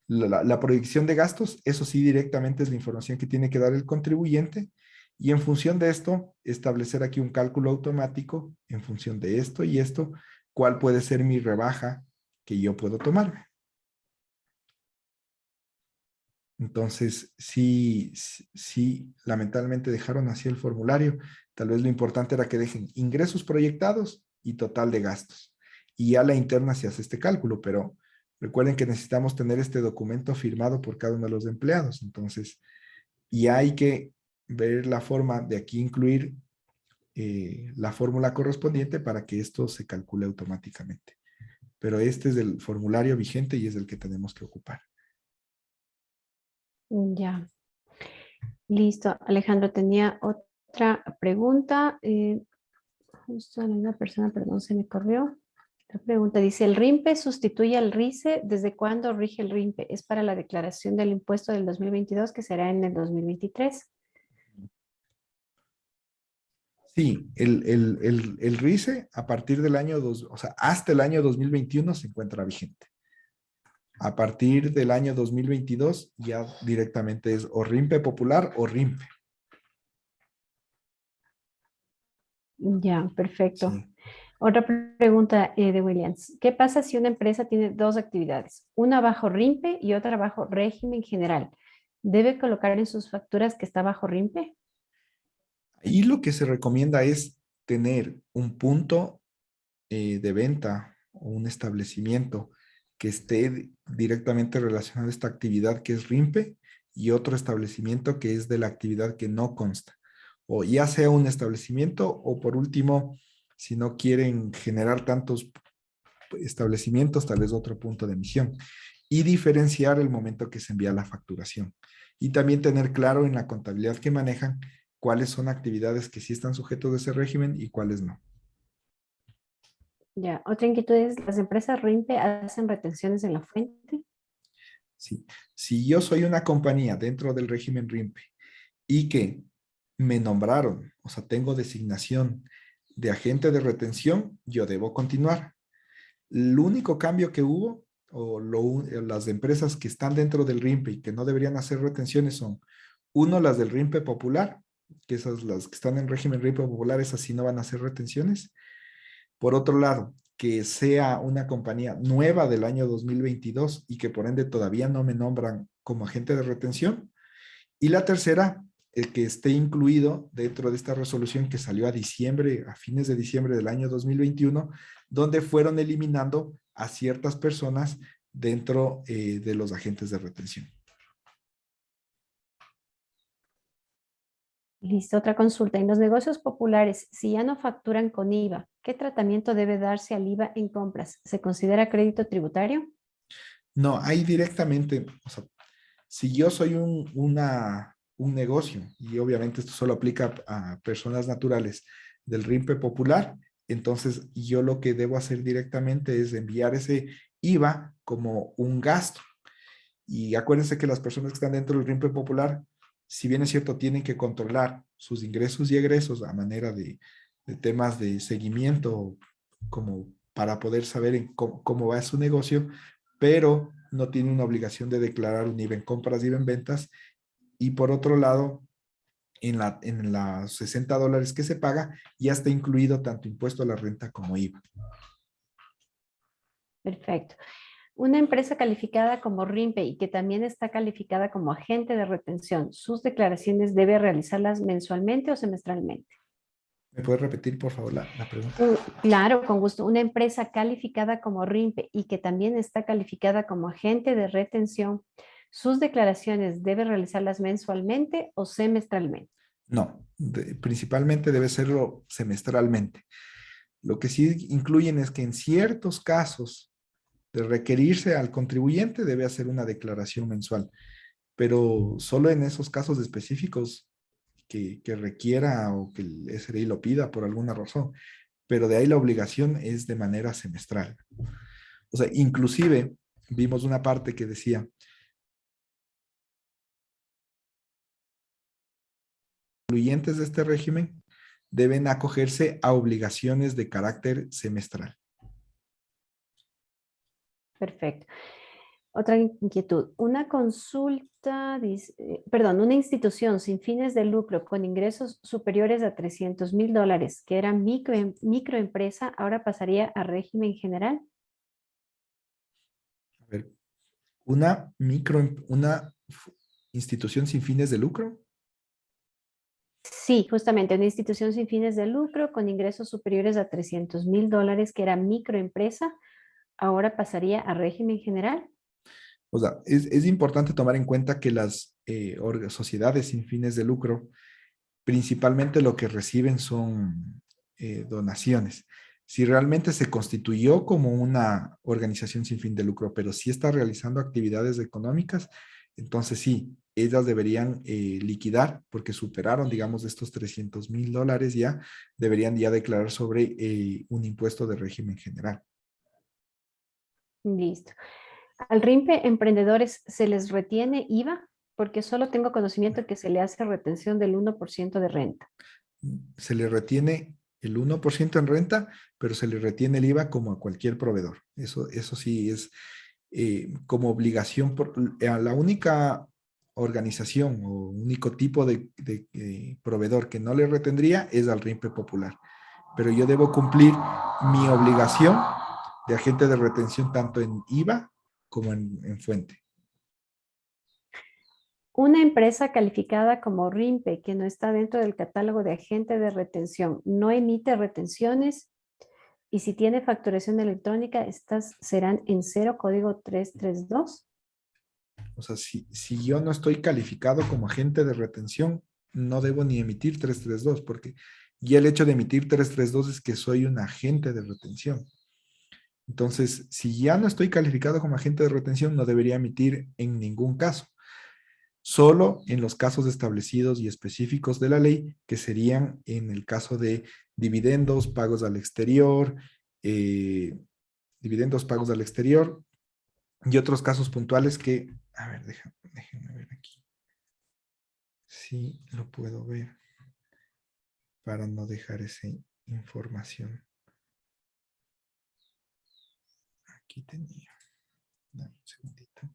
La proyección de gastos, eso sí directamente es la información que tiene que dar el contribuyente y en función de esto, establecer aquí un cálculo automático en función de esto y esto, cuál puede ser mi rebaja que yo puedo tomarme. Entonces, sí, lamentablemente dejaron así el formulario. Tal vez lo importante era que dejen ingresos proyectados y total de gastos. Y a la interna se hace este cálculo, pero recuerden que necesitamos tener este documento firmado por cada uno de los empleados. Entonces, y hay que ver la forma de aquí incluir la fórmula correspondiente para que esto se calcule automáticamente. Pero este es el formulario vigente y es el que tenemos que ocupar. Ya, listo. Alejandro, tenía otra pregunta. Justo una persona, perdón, se me corrió. La pregunta dice, ¿el RIMPE sustituye al RICE? ¿Desde cuándo rige el RIMPE? Es para la declaración del impuesto del 2022 que será en el 2023. Sí, el RICE a partir del año, o sea, hasta el año 2021 se encuentra vigente. A partir del año 2022 ya directamente es o RIMPE popular o RIMPE. Ya, perfecto. Sí. Otra pregunta de Williams. ¿Qué pasa si una empresa tiene dos actividades? Una bajo RIMPE y otra bajo régimen general. ¿Debe colocar en sus facturas que está bajo RIMPE? Y lo que se recomienda es tener un punto de venta o un establecimiento que esté directamente relacionado a esta actividad que es RIMPE y otro establecimiento que es de la actividad que no consta. O ya sea un establecimiento o por último, si no quieren generar tantos establecimientos, tal vez otro punto de emisión. Y diferenciar el momento que se envía la facturación. Y también tener claro en la contabilidad que manejan cuáles son actividades que sí están sujetos a ese régimen y cuáles no. Ya, otra inquietud es, ¿las empresas RIMPE hacen retenciones en la fuente? Sí. Si yo soy una compañía dentro del régimen RIMPE y que me nombraron, o sea, tengo designación de agente de retención, yo debo continuar. El único cambio que hubo, las empresas que están dentro del RIMPE y que no deberían hacer retenciones son, uno, las del RIMPE popular, que esas las que están en régimen RIMPE popular, esas sí no van a hacer retenciones. Por otro lado, que sea una compañía nueva del año 2022 y que por ende todavía no me nombran como agente de retención. Y la tercera, el que esté incluido dentro de esta resolución que salió a fines de diciembre del año 2021, donde fueron eliminando a ciertas personas dentro de los agentes de retención. Listo, otra consulta. En los negocios populares, si ya no facturan con IVA, ¿qué tratamiento debe darse al IVA en compras? ¿Se considera crédito tributario? No, ahí directamente, o sea, si yo soy un negocio, y obviamente esto solo aplica a personas naturales del RIMPE popular, entonces yo lo que debo hacer directamente es enviar ese IVA como un gasto. Y acuérdense que las personas que están dentro del RIMPE popular, si bien es cierto, tienen que controlar sus ingresos y egresos a manera de temas de seguimiento, como para poder saber cómo va su negocio, pero no tiene una obligación de declarar un IVA en compras y IVA en ventas. Y por otro lado, en los $60 que se paga, ya está incluido tanto impuesto a la renta como IVA. Perfecto. Una empresa calificada como RIMPE y que también está calificada como agente de retención, ¿sus declaraciones debe realizarlas mensualmente o semestralmente? ¿Me puedes repetir, por favor, la pregunta? Claro, con gusto. Una empresa calificada como RIMPE y que también está calificada como agente de retención, ¿sus declaraciones debe realizarlas mensualmente o semestralmente? No, principalmente debe serlo semestralmente. Lo que sí incluyen es que en ciertos casos de requerirse al contribuyente debe hacer una declaración mensual, pero solo en esos casos específicos que requiera o que el SRI lo pida por alguna razón, pero de ahí la obligación es de manera semestral. O sea, inclusive vimos una parte que decía, incluyentes de este régimen deben acogerse a obligaciones de carácter semestral. Perfecto. Otra inquietud. Una consulta, perdón, una institución sin fines de lucro con ingresos superiores a $300,000 que era microempresa, ahora pasaría a régimen general. A ver, una institución sin fines de lucro. Sí, justamente una institución sin fines de lucro con ingresos superiores a $300,000 que era microempresa, ahora pasaría a régimen general. O sea, es importante tomar en cuenta que las sociedades sin fines de lucro, principalmente lo que reciben son donaciones. Si realmente se constituyó como una organización sin fin de lucro, pero sí está realizando actividades económicas, entonces sí, ellas deberían liquidar porque superaron, digamos, estos $300,000 ya, deberían ya declarar sobre un impuesto de régimen general. Listo. ¿Al RIMPE emprendedores se les retiene IVA? Porque solo tengo conocimiento que se le hace retención del 1% de renta. Se le retiene el 1% en renta, pero se le retiene el IVA como a cualquier proveedor. Eso sí es como obligación. A la única organización o único tipo de proveedor que no le retendría es al RIMPE Popular. Pero yo debo cumplir mi obligación de agente de retención tanto en IVA como en fuente. Una empresa calificada como RIMPE que no está dentro del catálogo de agente de retención no emite retenciones y si tiene facturación electrónica, estas serán en 0 código 332. O sea, si yo no estoy calificado como agente de retención, no debo ni emitir 332, porque ya el hecho de emitir 332 es que soy un agente de retención. Entonces, si ya no estoy calificado como agente de retención, no debería emitir en ningún caso. Solo en los casos establecidos y específicos de la ley, que serían en el caso de dividendos, pagos al exterior, y otros casos puntuales que, a ver, déjenme ver aquí. Sí, lo puedo ver para no dejar esa información. Aquí tenía. Dame un segundito.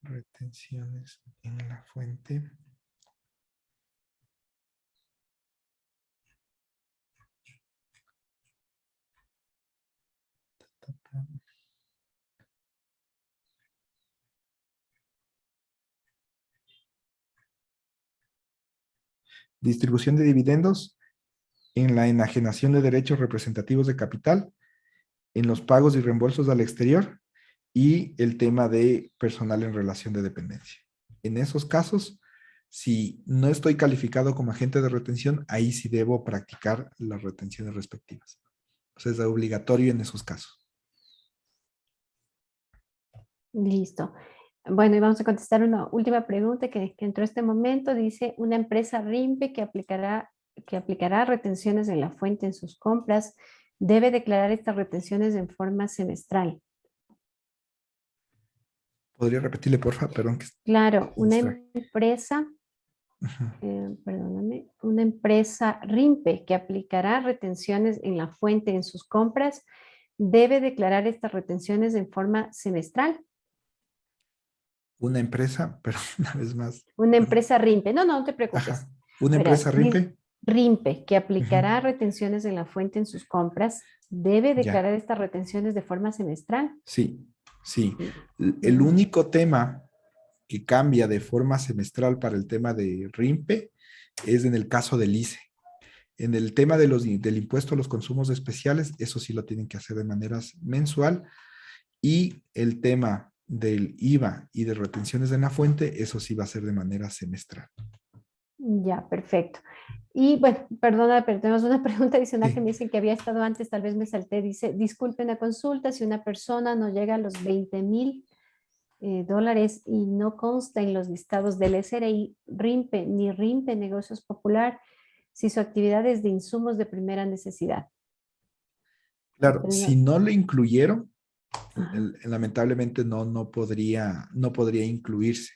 Retenciones en la fuente. Distribución de dividendos en la enajenación de derechos representativos de capital, en los pagos y reembolsos al exterior y el tema de personal en relación de dependencia. En esos casos, si no estoy calificado como agente de retención, ahí sí debo practicar las retenciones respectivas. O sea, es obligatorio en esos casos. Listo. Bueno, y vamos a contestar una última pregunta que entró este momento. Dice, una empresa RIMPE que aplicará retenciones en la fuente en sus compras, debe declarar estas retenciones en forma semestral. ¿Podría repetirle, por favor? Perdón. Claro, una Distrae. empresa, perdóname, una empresa RIMPE que aplicará retenciones en la fuente en sus compras, debe declarar estas retenciones en forma semestral. Una empresa, pero una vez más. Una empresa RIMPE. No, no te preocupes. Ajá. ¿Una Verás, empresa RIMPE? RIMPE, que Ujú. aplicará retenciones en la fuente en sus compras, debe Ya, declarar estas retenciones de forma semestral. sí, sí. Mm, El ujú, único tema que cambia de forma semestral para el tema de RIMPE es en el caso del ICE. En el tema de del impuesto a los consumos especiales, eso sí lo tienen que hacer de manera mensual. Y el tema del IVA y de retenciones en la fuente, eso sí va a ser de manera semestral. ya, perfecto. Y bueno, perdona, pero tenemos una pregunta adicional que Sí, me dicen que había estado antes, tal vez me salté. Dice, disculpen la consulta, si una persona no llega a los 20,000 dólares y no consta en los listados del SRI, RIMPE ni RIMPE Negocios Popular, si su actividad es de insumos de primera necesidad. claro, Pero si no- no lo incluyeron, ajá, lamentablemente no podría incluirse.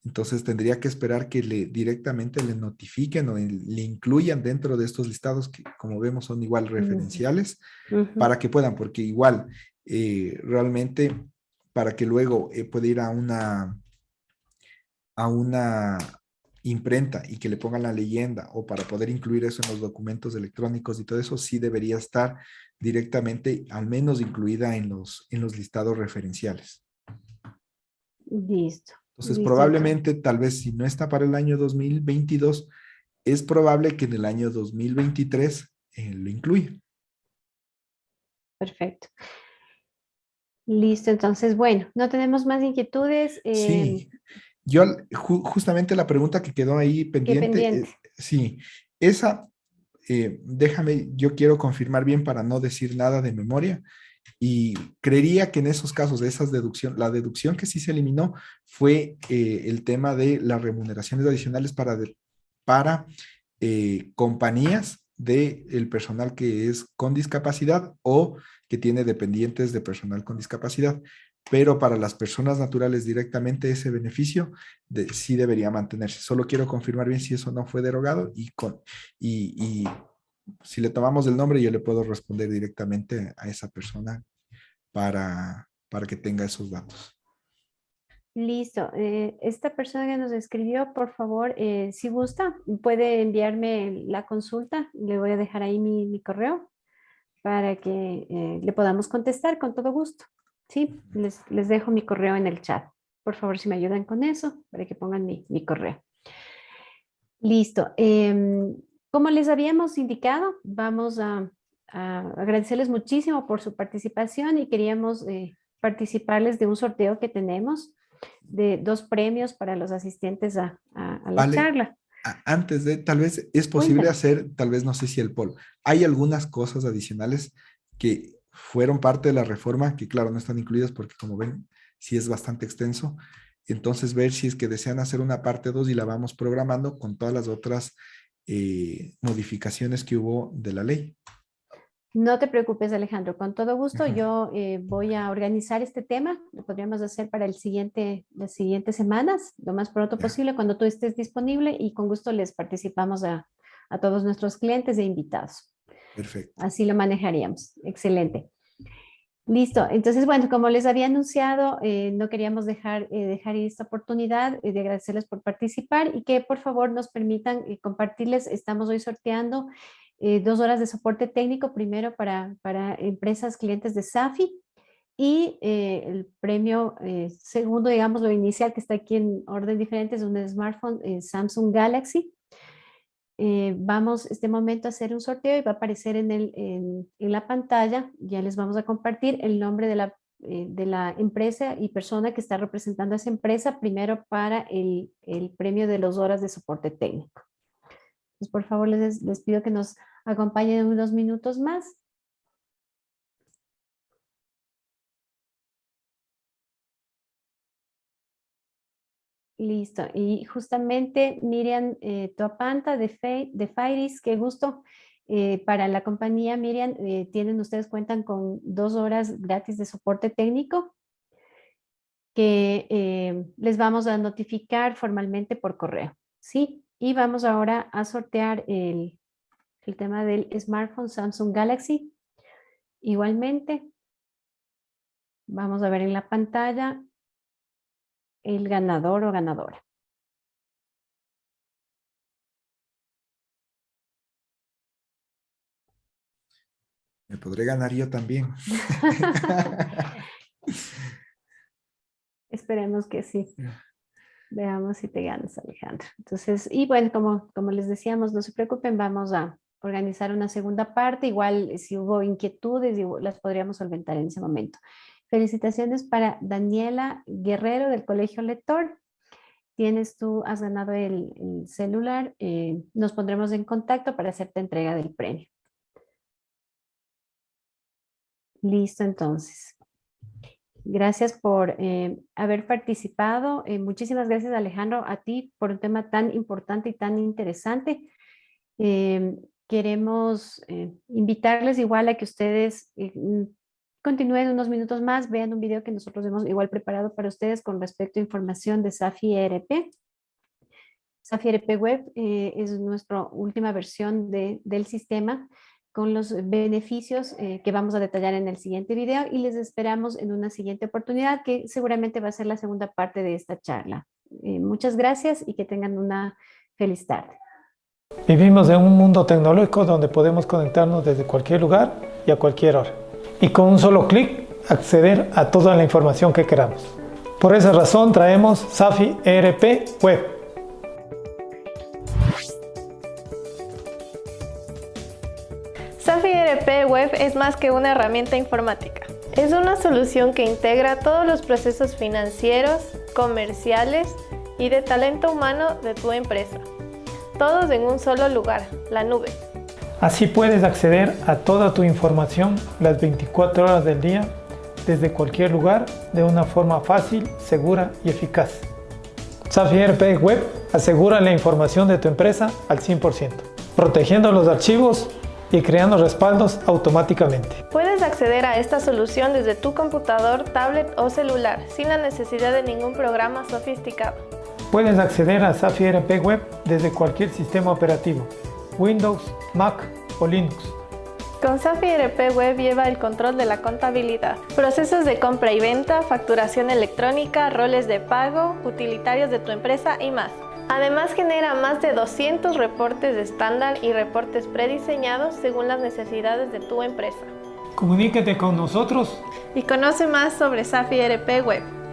Entonces tendría que esperar que directamente le notifiquen o le incluyan dentro de estos listados que, como vemos, son igual ujú, referenciales ujú, para que puedan, porque igual realmente para que luego pueda ir a una imprenta y que le pongan la leyenda o para poder incluir eso en los documentos electrónicos y todo eso, sí debería estar directamente, al menos incluida en los listados referenciales. listo, Entonces, listo entonces. probablemente, tal vez si no está para el año 2022, es probable que en el año 2023 lo incluya. Perfecto. Listo, entonces, bueno, no tenemos más inquietudes. Sí, yo justamente la pregunta que quedó ahí Qué pendiente, pendiente. sí, esa, déjame, yo quiero confirmar bien para no decir nada de memoria. Y creería que en esos casos, de esas deducción, la deducción que sí se eliminó fue el tema de las remuneraciones adicionales para compañías del personal que es con discapacidad o que tiene dependientes de personal con discapacidad. Pero para las personas naturales directamente ese beneficio sí debería mantenerse. Solo quiero confirmar bien si eso no fue derogado y si le tomamos el nombre yo le puedo responder directamente a esa persona para que tenga esos datos. Listo. Esta persona que nos escribió, por favor, si gusta, puede enviarme la consulta. Le voy a dejar ahí mi correo para que le podamos contestar con todo gusto. Sí, les dejo mi correo en el chat. Por favor, si me ayudan con eso, para que pongan mi correo. Listo. Como les habíamos indicado, vamos a agradecerles muchísimo por su participación y queríamos participarles de un sorteo que tenemos de 2 premios para los asistentes a la Vale, charla. antes de, tal vez es posible Cuéntame. hacer, tal vez no sé si el polo. Hay algunas cosas adicionales que fueron parte de la reforma, que claro, no están incluidas porque como ven, sí es bastante extenso. Entonces, ver si es que desean hacer una parte 2 y la vamos programando con todas las otras modificaciones que hubo de la ley. No te preocupes, Alejandro, con todo gusto. Ujú. Yo voy a organizar este tema. Lo podríamos hacer para las siguientes semanas, lo más pronto Ya, posible, cuando tú estés disponible y con gusto les participamos a todos nuestros clientes e invitados. perfecto. Así lo manejaríamos. Excelente. Listo. Entonces, bueno, como les había anunciado, no queríamos dejar ir esta oportunidad de agradecerles por participar y que por favor nos permitan compartirles. Estamos hoy sorteando 2 horas de soporte técnico, primero para empresas clientes de SAFI y el premio segundo, digamos, lo inicial que está aquí en orden diferente, es un smartphone Samsung Galaxy. Vamos este momento a hacer un sorteo y va a aparecer en la pantalla. Ya les vamos a compartir el nombre de la empresa y persona que está representando a esa empresa, primero para el premio de 2 horas de soporte técnico. Pues por favor, les pido que nos acompañen unos minutos más. Listo. Y justamente Miriam Toapanta de Fairis, qué gusto. Para la compañía Miriam, ustedes cuentan con 2 horas gratis de soporte técnico que les vamos a notificar formalmente por correo. ¿Sí? Y vamos ahora a sortear el tema del smartphone Samsung Galaxy. Igualmente, vamos a ver en la pantalla el ganador o ganadora. Me podré ganar yo también. Esperemos que sí. Veamos si te ganas, Alejandro. Entonces, y bueno, como les decíamos, no se preocupen, vamos a organizar una segunda parte. Igual, si hubo inquietudes, las podríamos solventar en ese momento. Felicitaciones para Daniela Guerrero del Colegio Lector. Has ganado el celular. Nos pondremos en contacto para hacerte entrega del premio. Listo, entonces. Gracias por haber participado. Muchísimas gracias, Alejandro, a ti por un tema tan importante y tan interesante. Queremos invitarles igual a que ustedes continúen unos minutos más, vean un video que nosotros hemos igual preparado para ustedes con respecto a información de SAFI ERP. SAFI ERP Web es nuestra última versión del sistema con los beneficios que vamos a detallar en el siguiente video y les esperamos en una siguiente oportunidad que seguramente va a ser la segunda parte de esta charla. Muchas gracias y que tengan una feliz tarde. Vivimos en un mundo tecnológico donde podemos conectarnos desde cualquier lugar y a cualquier hora. Y con un solo clic acceder a toda la información que queramos. Por esa razón traemos SAFI ERP Web. SAFI ERP Web es más que una herramienta informática. Es una solución que integra todos los procesos financieros, comerciales y de talento humano de tu empresa. Todos en un solo lugar, la nube. Así puedes acceder a toda tu información las 24 horas del día, desde cualquier lugar, de una forma fácil, segura y eficaz. SAFI ERP Web asegura la información de tu empresa al 100%, protegiendo los archivos y creando respaldos automáticamente. Puedes acceder a esta solución desde tu computador, tablet o celular, sin la necesidad de ningún programa sofisticado. Puedes acceder a SAFI ERP Web desde cualquier sistema operativo, Windows, Mac o Linux. Con SAFI ERP Web lleva el control de la contabilidad, procesos de compra y venta, facturación electrónica, roles de pago, utilitarios de tu empresa y más. Además genera más de 200 reportes estándar y reportes prediseñados según las necesidades de tu empresa. Comuníquete con nosotros Y conoce más sobre SAFI ERP Web.